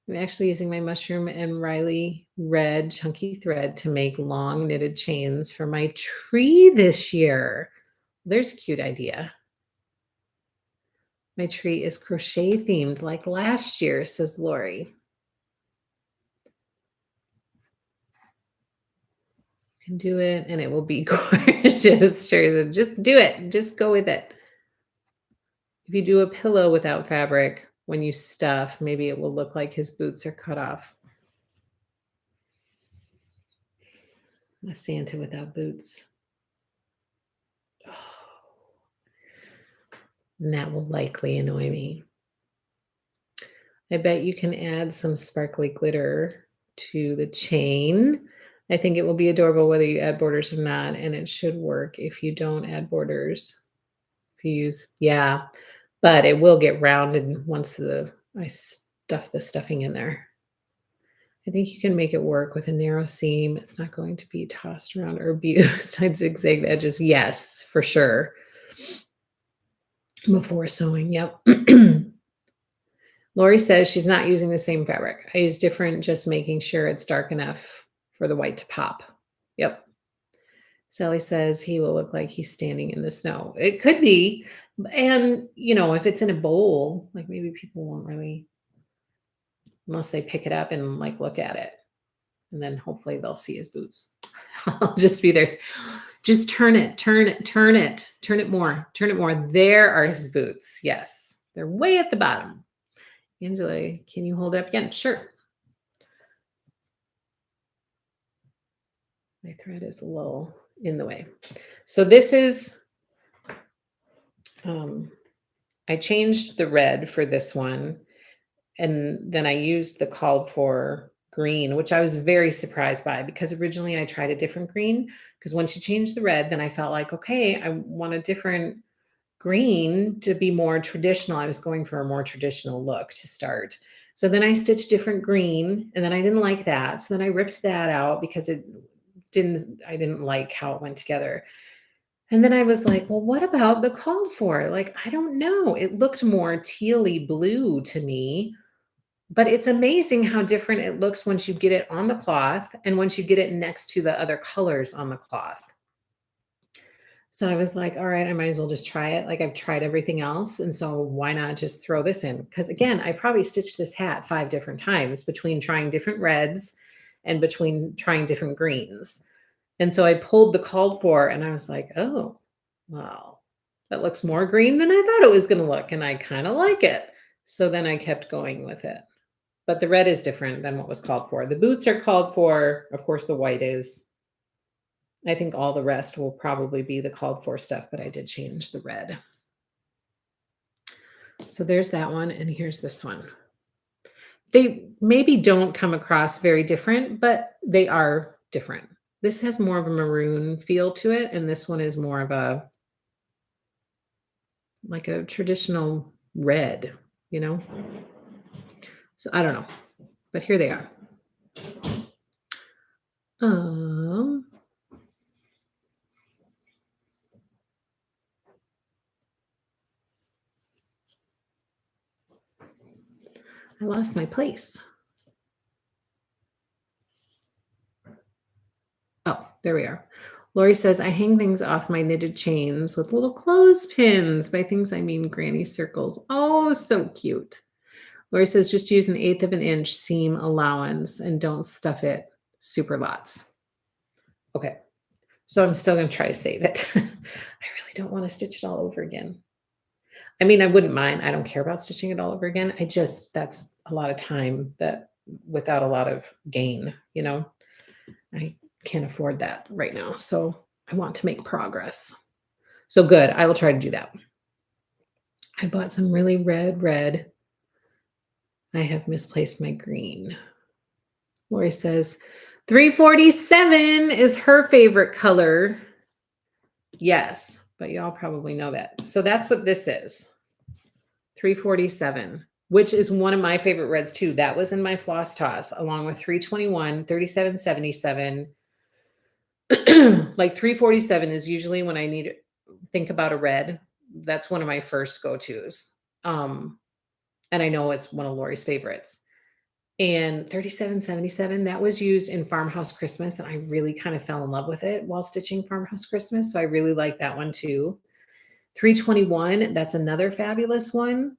I'm actually using my mushroom and Riley red chunky thread to make long knitted chains for my tree this year. There's a cute idea. My tree is crochet themed like last year, says Lori. You can do it and it will be gorgeous. Sure, just do it. Just go with it. If you do a pillow without fabric, when you stuff, maybe it will look like his boots are cut off. A Santa without boots. Oh, and that will likely annoy me. I bet you can add some sparkly glitter to the chain. I think it will be adorable whether you add borders or not, and it should work if you don't add borders. If you use, yeah, but it will get rounded once I stuff the stuffing in there. I think you can make it work with a narrow seam. It's not going to be tossed around or abused. I'd zigzag the edges. Yes, for sure. Before sewing, yep. Lori says she's not using the same fabric. I use different, just making sure it's dark enough for the white to pop. Yep. Sally says he will look like he's standing in the snow. It could be. And, if it's in a bowl, like maybe people won't really, unless they pick it up and like look at it. And then hopefully they'll see his boots. I'll just be there. Just turn it more. There are his boots. Yes. They're way at the bottom. Angela, can you hold it up again? Sure. My thread is a little in the way. So this is, I changed the red for this one. And then I used the called for green, which I was very surprised by because originally I tried a different green. Because once you change the red, then I felt like, okay, I want a different green to be more traditional. I was going for a more traditional look to start. So then I stitched different green and then I didn't like that. So then I ripped that out because I didn't like how it went together. And then I was like, well, what about the called for? Like, I don't know. It looked more tealy blue to me, but it's amazing how different it looks once you get it on the cloth and once you get it next to the other colors on the cloth. So I was like, all right, I might as well just try it. Like I've tried everything else. And so why not just throw this in? Because again, I probably stitched this hat 5 different times between trying different reds and between trying different greens. And so I pulled the called for and I was like, oh, wow, that looks more green than I thought it was going to look. And I kind of like it. So then I kept going with it. but the red is different than what was called for. The boots are called for. Of course, the white is. I think all the rest will probably be the called for stuff, but I did change the red. So there's that one, and here's this one. They maybe don't come across very different, but they are different. This has more of a maroon feel to it, and this one is more of a like a traditional red, you know? So I don't know, but here they are. Um, I lost my place. Oh, there we are. Lori says, I hang things off my knitted chains with little clothespins. By things, I mean granny circles. Oh, so cute. Lori says, just use 1/8 of an inch seam allowance and don't stuff it super lots. Okay. So I'm still going to try to save it. I really don't want to stitch it all over again. I mean, I wouldn't mind. I don't care about stitching it all over again. That's a lot of time that without a lot of gain, you know, I can't afford that right now. So I want to make progress. So good. I will try to do that. I bought some really red. I have misplaced my green. Lori says 347 is her favorite color. Yes, but y'all probably know that. So that's what this is. 347, which is one of my favorite reds too. That was in my floss toss along with 321, 3777. Like 347 is usually when I need to think about a red. That's one of my first go-tos. And I know it's one of Lori's favorites. And 3777, that was used in Farmhouse Christmas, and I really kind of fell in love with it while stitching Farmhouse Christmas. So I really like that one too. 321, that's another fabulous one.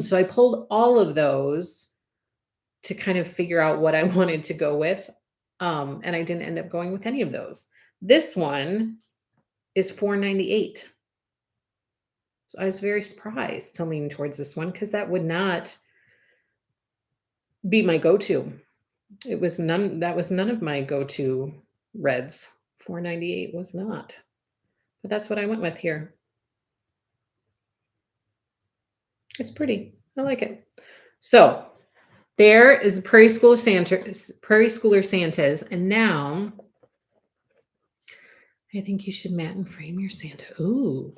So I pulled all of those to kind of figure out what I wanted to go with. And I didn't end up going with any of those. This one is 498. So I was very surprised to lean towards this one because that would not be my go-to. That was none of my go-to reds. 498 was not. But that's what I went with here. It's pretty. I like it. So there is the Prairie Schooler Santas. And now I think you should mat and frame your Santa. Ooh.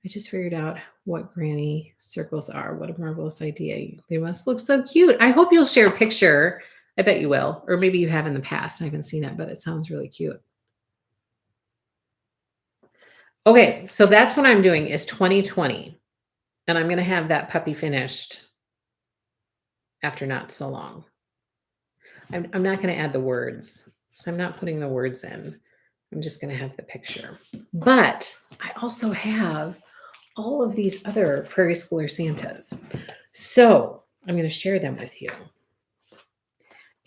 I just figured out what granny circles are. What a marvelous idea. They must look so cute. I hope you'll share a picture. I bet you will. Or maybe you have in the past. I haven't seen it, but it sounds really cute. Okay, so that's what I'm doing is 2020. And I'm going to have that puppy finished after not so long. I'm not going to add the words. So I'm not putting the words in. I'm just going to have the picture. But I also have all of these other Prairie Schooler Santas. So I'm going to share them with you.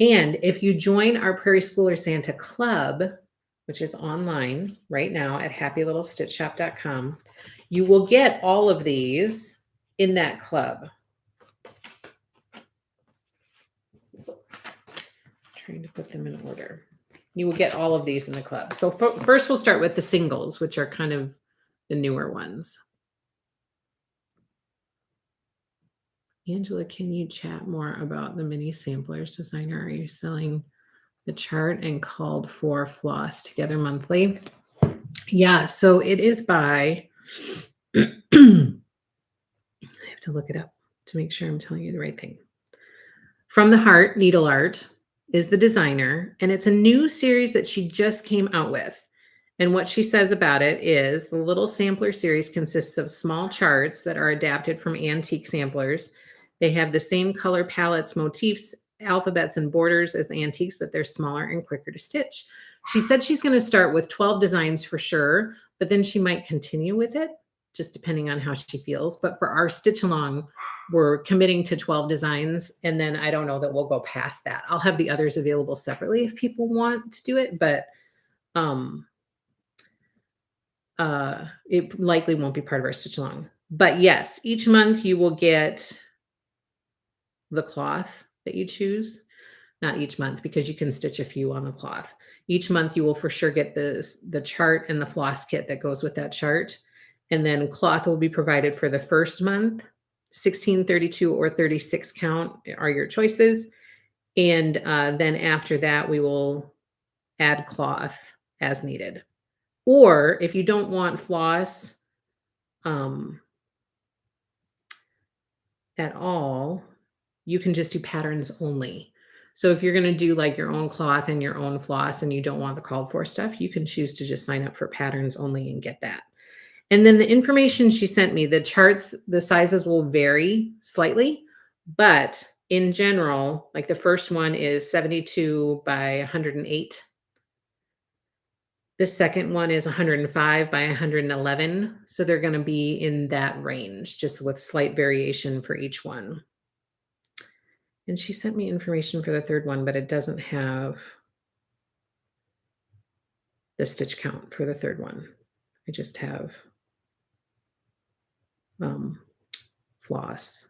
And if you join our Prairie Schooler Santa Club, which is online right now at happylittlestitchshop.com, you will get all of these in that club. Trying to put them in order. You will get all of these in the club. So first we'll start with the singles, which are kind of the newer ones. Angela, can you chat more about the mini samplers designer? Are you selling the chart and called for floss together monthly? Yeah, so it is by, I have to look it up to make sure I'm telling you the right thing. From the Heart Needle Art is the designer, and it's a new series that she just came out with. And what she says about it is the little sampler series consists of small charts that are adapted from antique samplers. They have the same color palettes, motifs, alphabets, and borders as the antiques, but they're smaller and quicker to stitch. She said she's going to start with 12 designs for sure, but then she might continue with it, just depending on how she feels. But for our stitch along, we're committing to 12 designs, and then I don't know that we'll go past that. I'll have the others available separately if people want to do it, but it likely won't be part of our stitch along. But yes, each month you will get the cloth that you choose. Not each month, because you can stitch a few on the cloth. Each month you will for sure get the chart and the floss kit that goes with that chart. And then cloth will be provided for the first month. 16, 32, or 36 count are your choices. And then after that, we will add cloth as needed. Or if you don't want floss at all, you can just do patterns only. So if you're going to do like your own cloth and your own floss and you don't want the called for stuff, you can choose to just sign up for patterns only and get that. And then the information she sent me, the charts, the sizes will vary slightly, but in general, like the first one is 72 by 108. The second one is 105 by 111. So they're going to be in that range, just with slight variation for each one. And she sent me information for the third one, but it doesn't have the stitch count for the third one. I just have floss.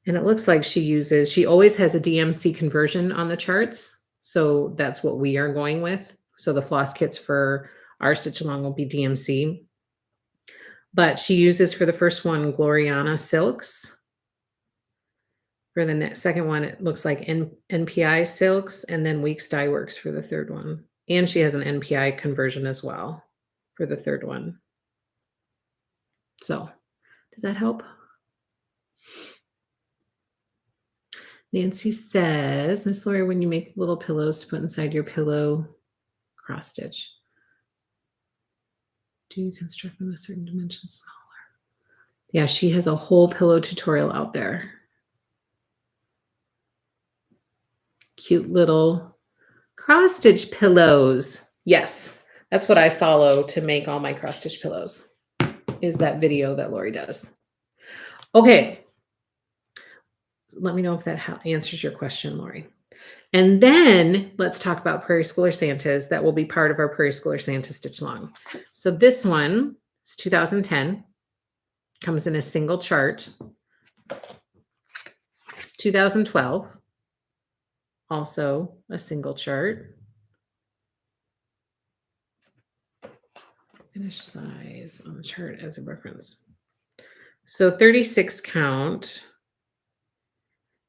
And it looks like she always has a DMC conversion on the charts. So that's what we are going with. So the floss kits for our stitch along will be DMC. But she uses for the first one, Gloriana silks. For the second one, it looks like NPI silks, and then Weeks Dye Works for the third one. And she has an NPI conversion as well for the third one. So does that help? Nancy says, Miss Lori, when you make little pillows to put inside your pillow, cross stitch, do you construct them a certain dimension smaller? Yeah, she has a whole pillow tutorial out there. Cute little cross stitch pillows. Yes, that's what I follow to make all my cross stitch pillows, is that video that Lori does. Okay. Let me know if that answers your question, Lori. And then let's talk about Prairie Schooler Santas that will be part of our Prairie Schooler Santa stitch along. So this one is 2010, comes in a single chart. 2012, also a single chart. Finish size on the chart as a reference. So 36 count.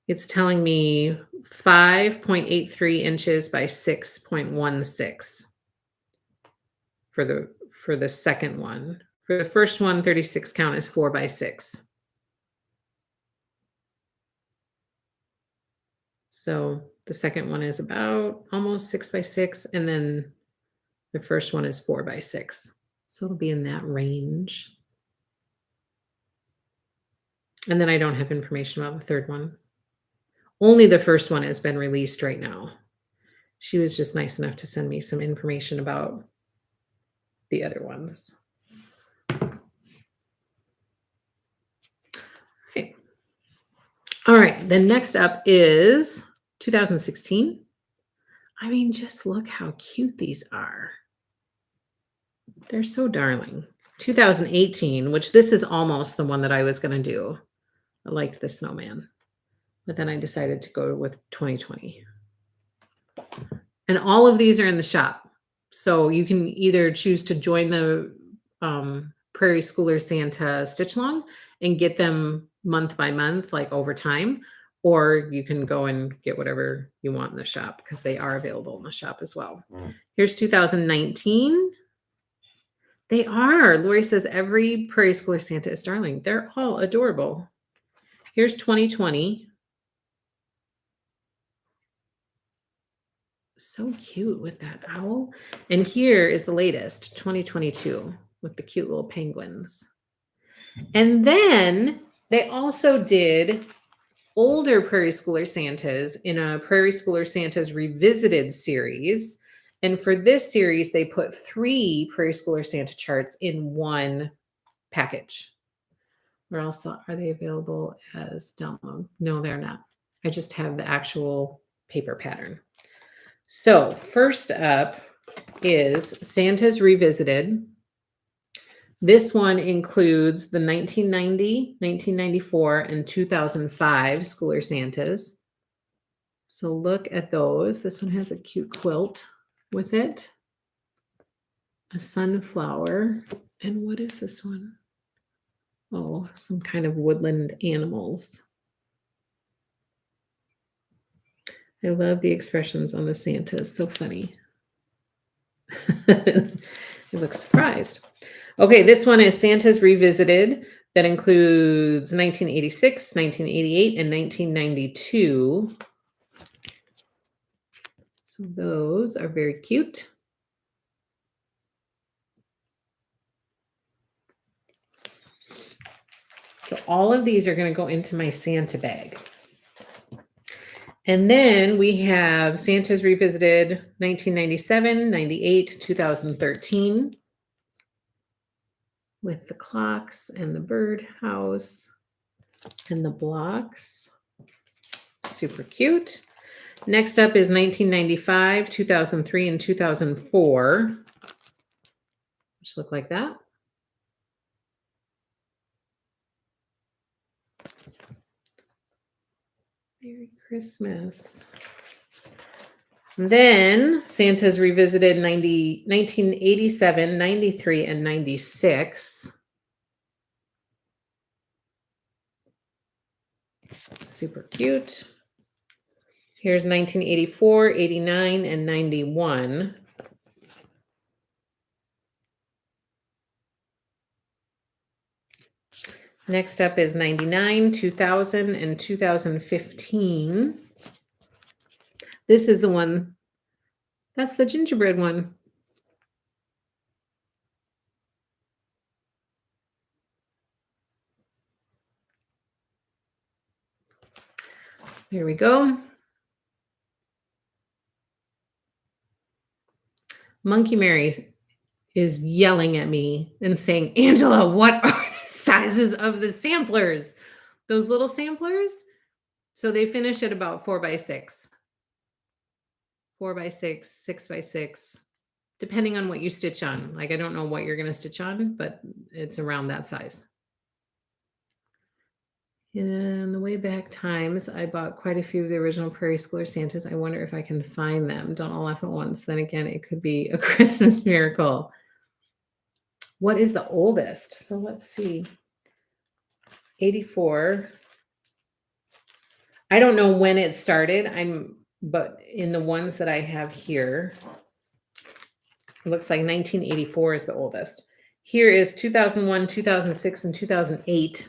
It's telling me 5.83 inches by 6.16 for the second one. For the first one, 36 count is 4 by 6. So the second one is about almost 6 by 6, and then the first one is 4 by 6. So it'll be in that range. And then I don't have information about the third one. Only the first one has been released right now. She was just nice enough to send me some information about the other ones. Okay. All right. Then next up is 2016. I mean, just look how cute these are. They're so darling. 2018, which this is almost the one that I was going to do. I liked the snowman. But then I decided to go with 2020. And all of these are in the shop. So you can either choose to join the Prairie Schooler Santa stitch along and get them month by month, like over time, or you can go and get whatever you want in the shop, because they are available in the shop as well. Here's 2019. They are. Lori says every Prairie Schooler Santa is darling. They're all adorable. Here's 2020. So cute with that owl. And here is the latest, 2022, with the cute little penguins. And then they also did older Prairie Schooler Santas in a Prairie Schooler Santas Revisited series. And for this series, they put 3 Prairie Schooler Santa charts in one package. Where else are they available as download? No, they're not. I just have the actual paper pattern. So first up is Santa's Revisited. This one includes the 1990, 1994, and 2005 Schooler Santas. So look at those. This one has a cute quilt with it, a sunflower. And what is this one? Oh, some kind of woodland animals. I love the expressions on the Santas. So funny. You look surprised. Okay, this one is Santa's Revisited. That includes 1986, 1988, and 1992. So those are very cute. So all of these are going to go into my Santa bag. And then we have Santa's Revisited 1997, 98, 2013 with the clocks and the birdhouse and the blocks. Super cute. Next up is 1995, 2003, and 2004, which look like that. Merry Christmas. And then Santa's Revisited 1987, 93, and 96. Super cute. Here's 1984, 89, and 91. Next up is 99, 2000, and 2015. This is the one, that's the gingerbread one. There we go. Monkey Mary is yelling at me and saying, Angela, what are the sizes of the samplers? Those little samplers? So they finish at about 4x6. 4x6, 6x6, depending on what you stitch on. Like, I don't know what you're going to stitch on, but it's around that size. In the way back times, I bought quite a few of the original Prairie Schooler Santas. I wonder if I can find them. Don't all laugh at once. Then again, it could be a Christmas miracle. What is the oldest? So let's see. 84. I don't know when it started. But in the ones that I have here, it looks like 1984 is the oldest. Here is 2001, 2006, and 2008.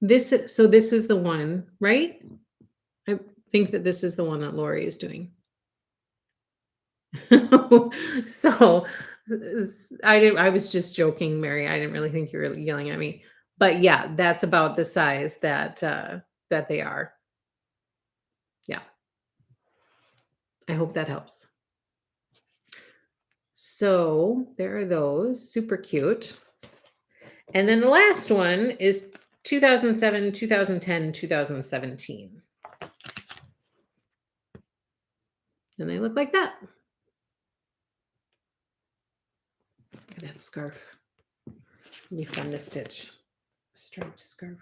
This is the one, right? I think that this is the one that Lori is doing. So I was just joking, Mary. I didn't really think you were yelling at me. But yeah, that's about the size that they are. Yeah. I hope that helps. So there are those, super cute. And then the last one is 2007, 2010, 2017. And they look like that. Look at that scarf. It'll be fun to stitch. Striped scarf.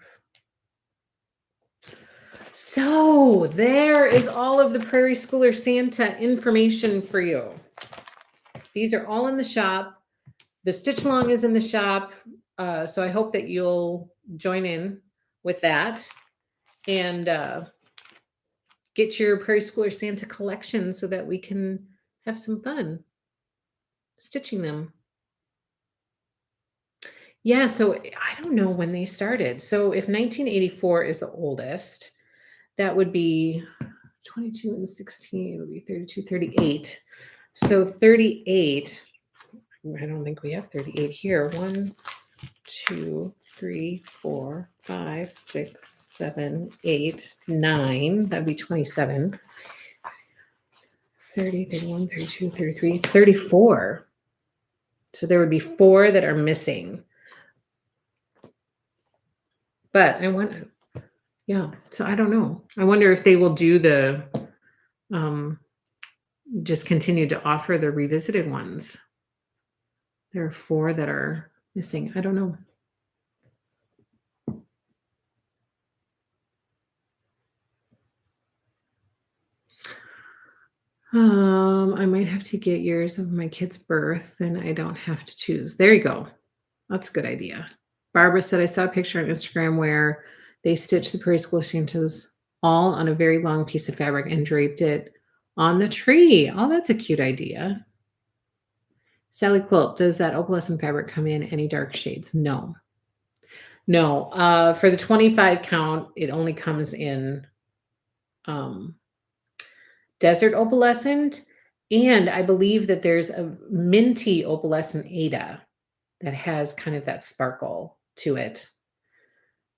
So there is all of the Prairie Schooler Santa information for you. These are all in the shop. The stitch along is in the shop. So I hope that you'll join in with that and get your Prairie Schooler Santa collection so that we can have some fun stitching them. Yeah, so I don't know when they started. So if 1984 is the oldest, that would be 22 and 16 would be 32, 38. So 38, I don't think we have 38 here. 1, 2, 3, 4, 5, 6, 7, 8, 9. That'd be 27. 30, 31, 32, 33, 34. So there would be 4 that are missing. But I wonder, yeah, so I don't know. I wonder if they will do the, just continue to offer the revisited ones. There are 4 that are missing. I don't know. I might have to get years of my kid's birth, and I don't have to choose. There you go. That's a good idea. Barbara said, I saw a picture on Instagram where they stitched the Prairie Schooler Santas all on a very long piece of fabric and draped it on the tree. Oh, that's a cute idea. Sally Quilt, does that opalescent fabric come in any dark shades? No. No. For the 25 count, it only comes in um, desert opalescent. And I believe that there's a minty opalescent Ada that has kind of that sparkle to it.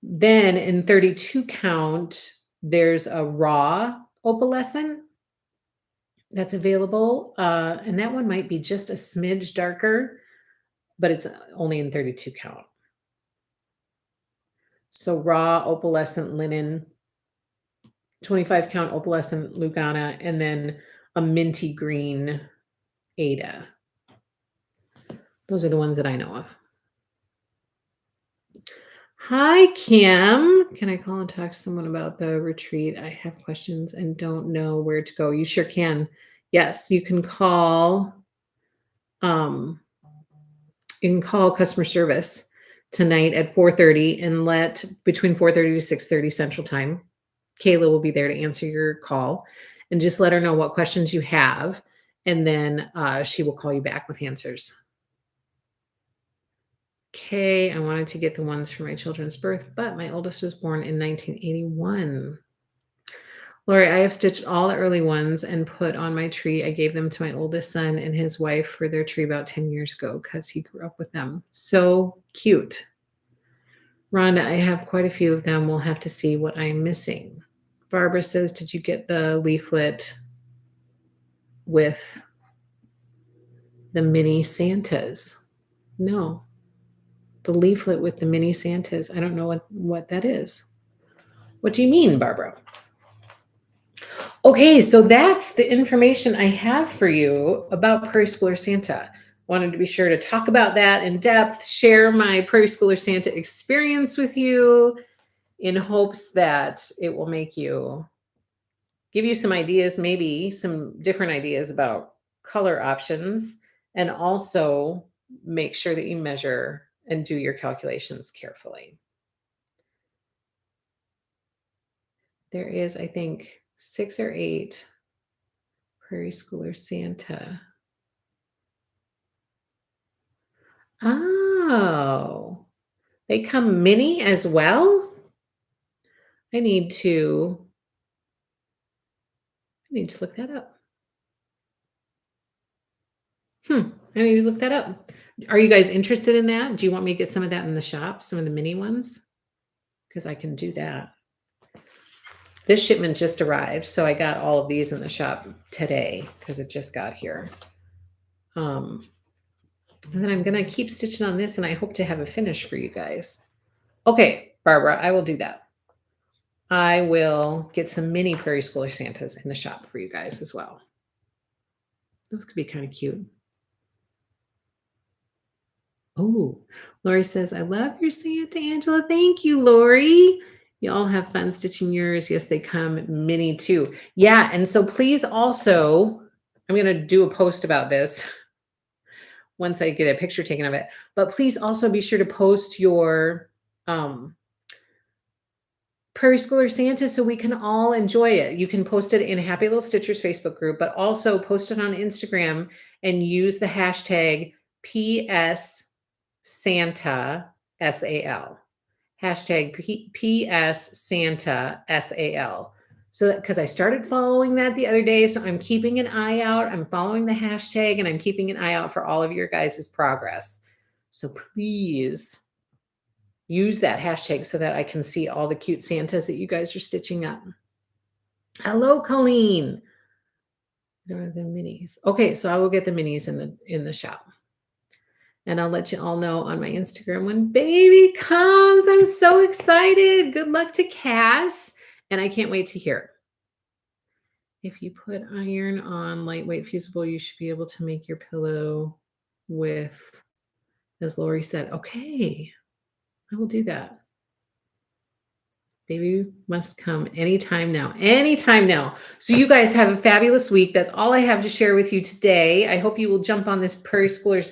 Then in 32 count, there's a raw opalescent that's available. And that one might be just a smidge darker, but it's only in 32 count. So raw opalescent linen, 25 count opalescent Lugana, and then a minty green Ada. Those are the ones that I know of. Hi, Kim. Can I call and talk to someone about the retreat? I have questions and don't know where to go. You sure can. Yes, you can call. You can call customer service tonight at 4:30 and let between 4:30 to 6:30 Central Time. Kayla will be there to answer your call, and just let her know what questions you have, and then she will call you back with answers. Okay, I wanted to get the ones for my children's birth, but my oldest was born in 1981. Lori, I have stitched all the early ones and put on my tree. I gave them to my oldest son and his wife for their tree about 10 years ago because he grew up with them. So cute. Rhonda, I have quite a few of them. We'll have to see what I'm missing. Barbara says, did you get the leaflet with the mini Santas? No. The leaflet with the mini Santas. I don't know what that is. What do you mean, Barbara? Okay, so that's the information I have for you about Prairie Schooler Santa. Wanted to be sure to talk about that in depth, share my Prairie Schooler Santa experience with you in hopes that it will make you give you some ideas, maybe some different ideas about color options, and also make sure that you measure and do your calculations carefully. There is, I think, 6 or 8 Prairie Schooler Santa. Oh, they come mini as well? I need to look that up. I need to look that up. Are you guys interested in that? Do you want me to get some of that in the shop, some of the mini ones? Because I can do that. This shipment just arrived, so I got all of these in the shop today because it just got here. And then I'm gonna keep stitching on this, and I hope to have a finish for you guys. Okay, Barbara, I will do that. I will get some mini Prairie Schooler Santas in the shop for you guys as well. Those could be kind of cute. Oh, Lori says, I love your Santa, Angela. Thank you, Lori. You all have fun stitching yours. Yes, they come mini too. Yeah, and so please also, I'm going to do a post about this once I get a picture taken of it. But please also be sure to post your Prairie Schooler Santa so we can all enjoy it. You can post it in Happy Little Stitchers Facebook group, but also post it on Instagram and use the hashtag PS Santa SAL. Hashtag PS Santa SAL. So because I started following that the other day, so I'm keeping an eye out. I'm following the hashtag and I'm keeping an eye out for all of your guys' progress. So please use that hashtag so that I can see all the cute Santas that you guys are stitching up. Hello, Colleen. I don't have the minis. Okay, so I will get the minis in the shop. And I'll let you all know on my Instagram when baby comes. I'm so excited. Good luck to Cass. And I can't wait to hear. If you put iron on lightweight fusible, you should be able to make your pillow with as Lori said. Okay, I will do that. Baby must come anytime now. Anytime now. So you guys have a fabulous week. That's all I have to share with you today. I hope you will jump on this Prairie Schooler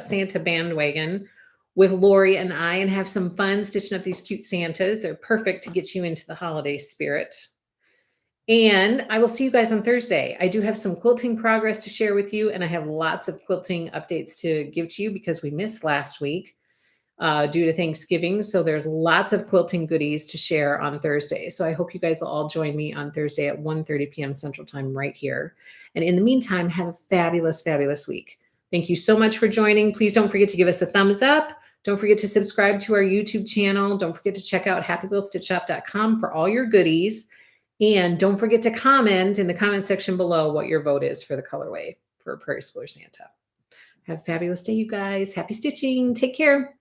Santa bandwagon with Lori and I and have some fun stitching up these cute Santas. They're perfect to get you into the holiday spirit. And I will see you guys on Thursday. I do have some quilting progress to share with you, and I have lots of quilting updates to give to you because we missed last week due to Thanksgiving. So there's lots of quilting goodies to share on Thursday. So I hope you guys will all join me on Thursday at 1:30 p.m. Central Time right here. And in the meantime, have a fabulous, fabulous week. Thank you so much for joining. Please don't forget to give us a thumbs up. Don't forget to subscribe to our YouTube channel. Don't forget to check out happylittlestitchshop.com for all your goodies. And don't forget to comment in the comment section below what your vote is for the colorway for Prairie Schooler Santa. Have a fabulous day, you guys. Happy stitching. Take care.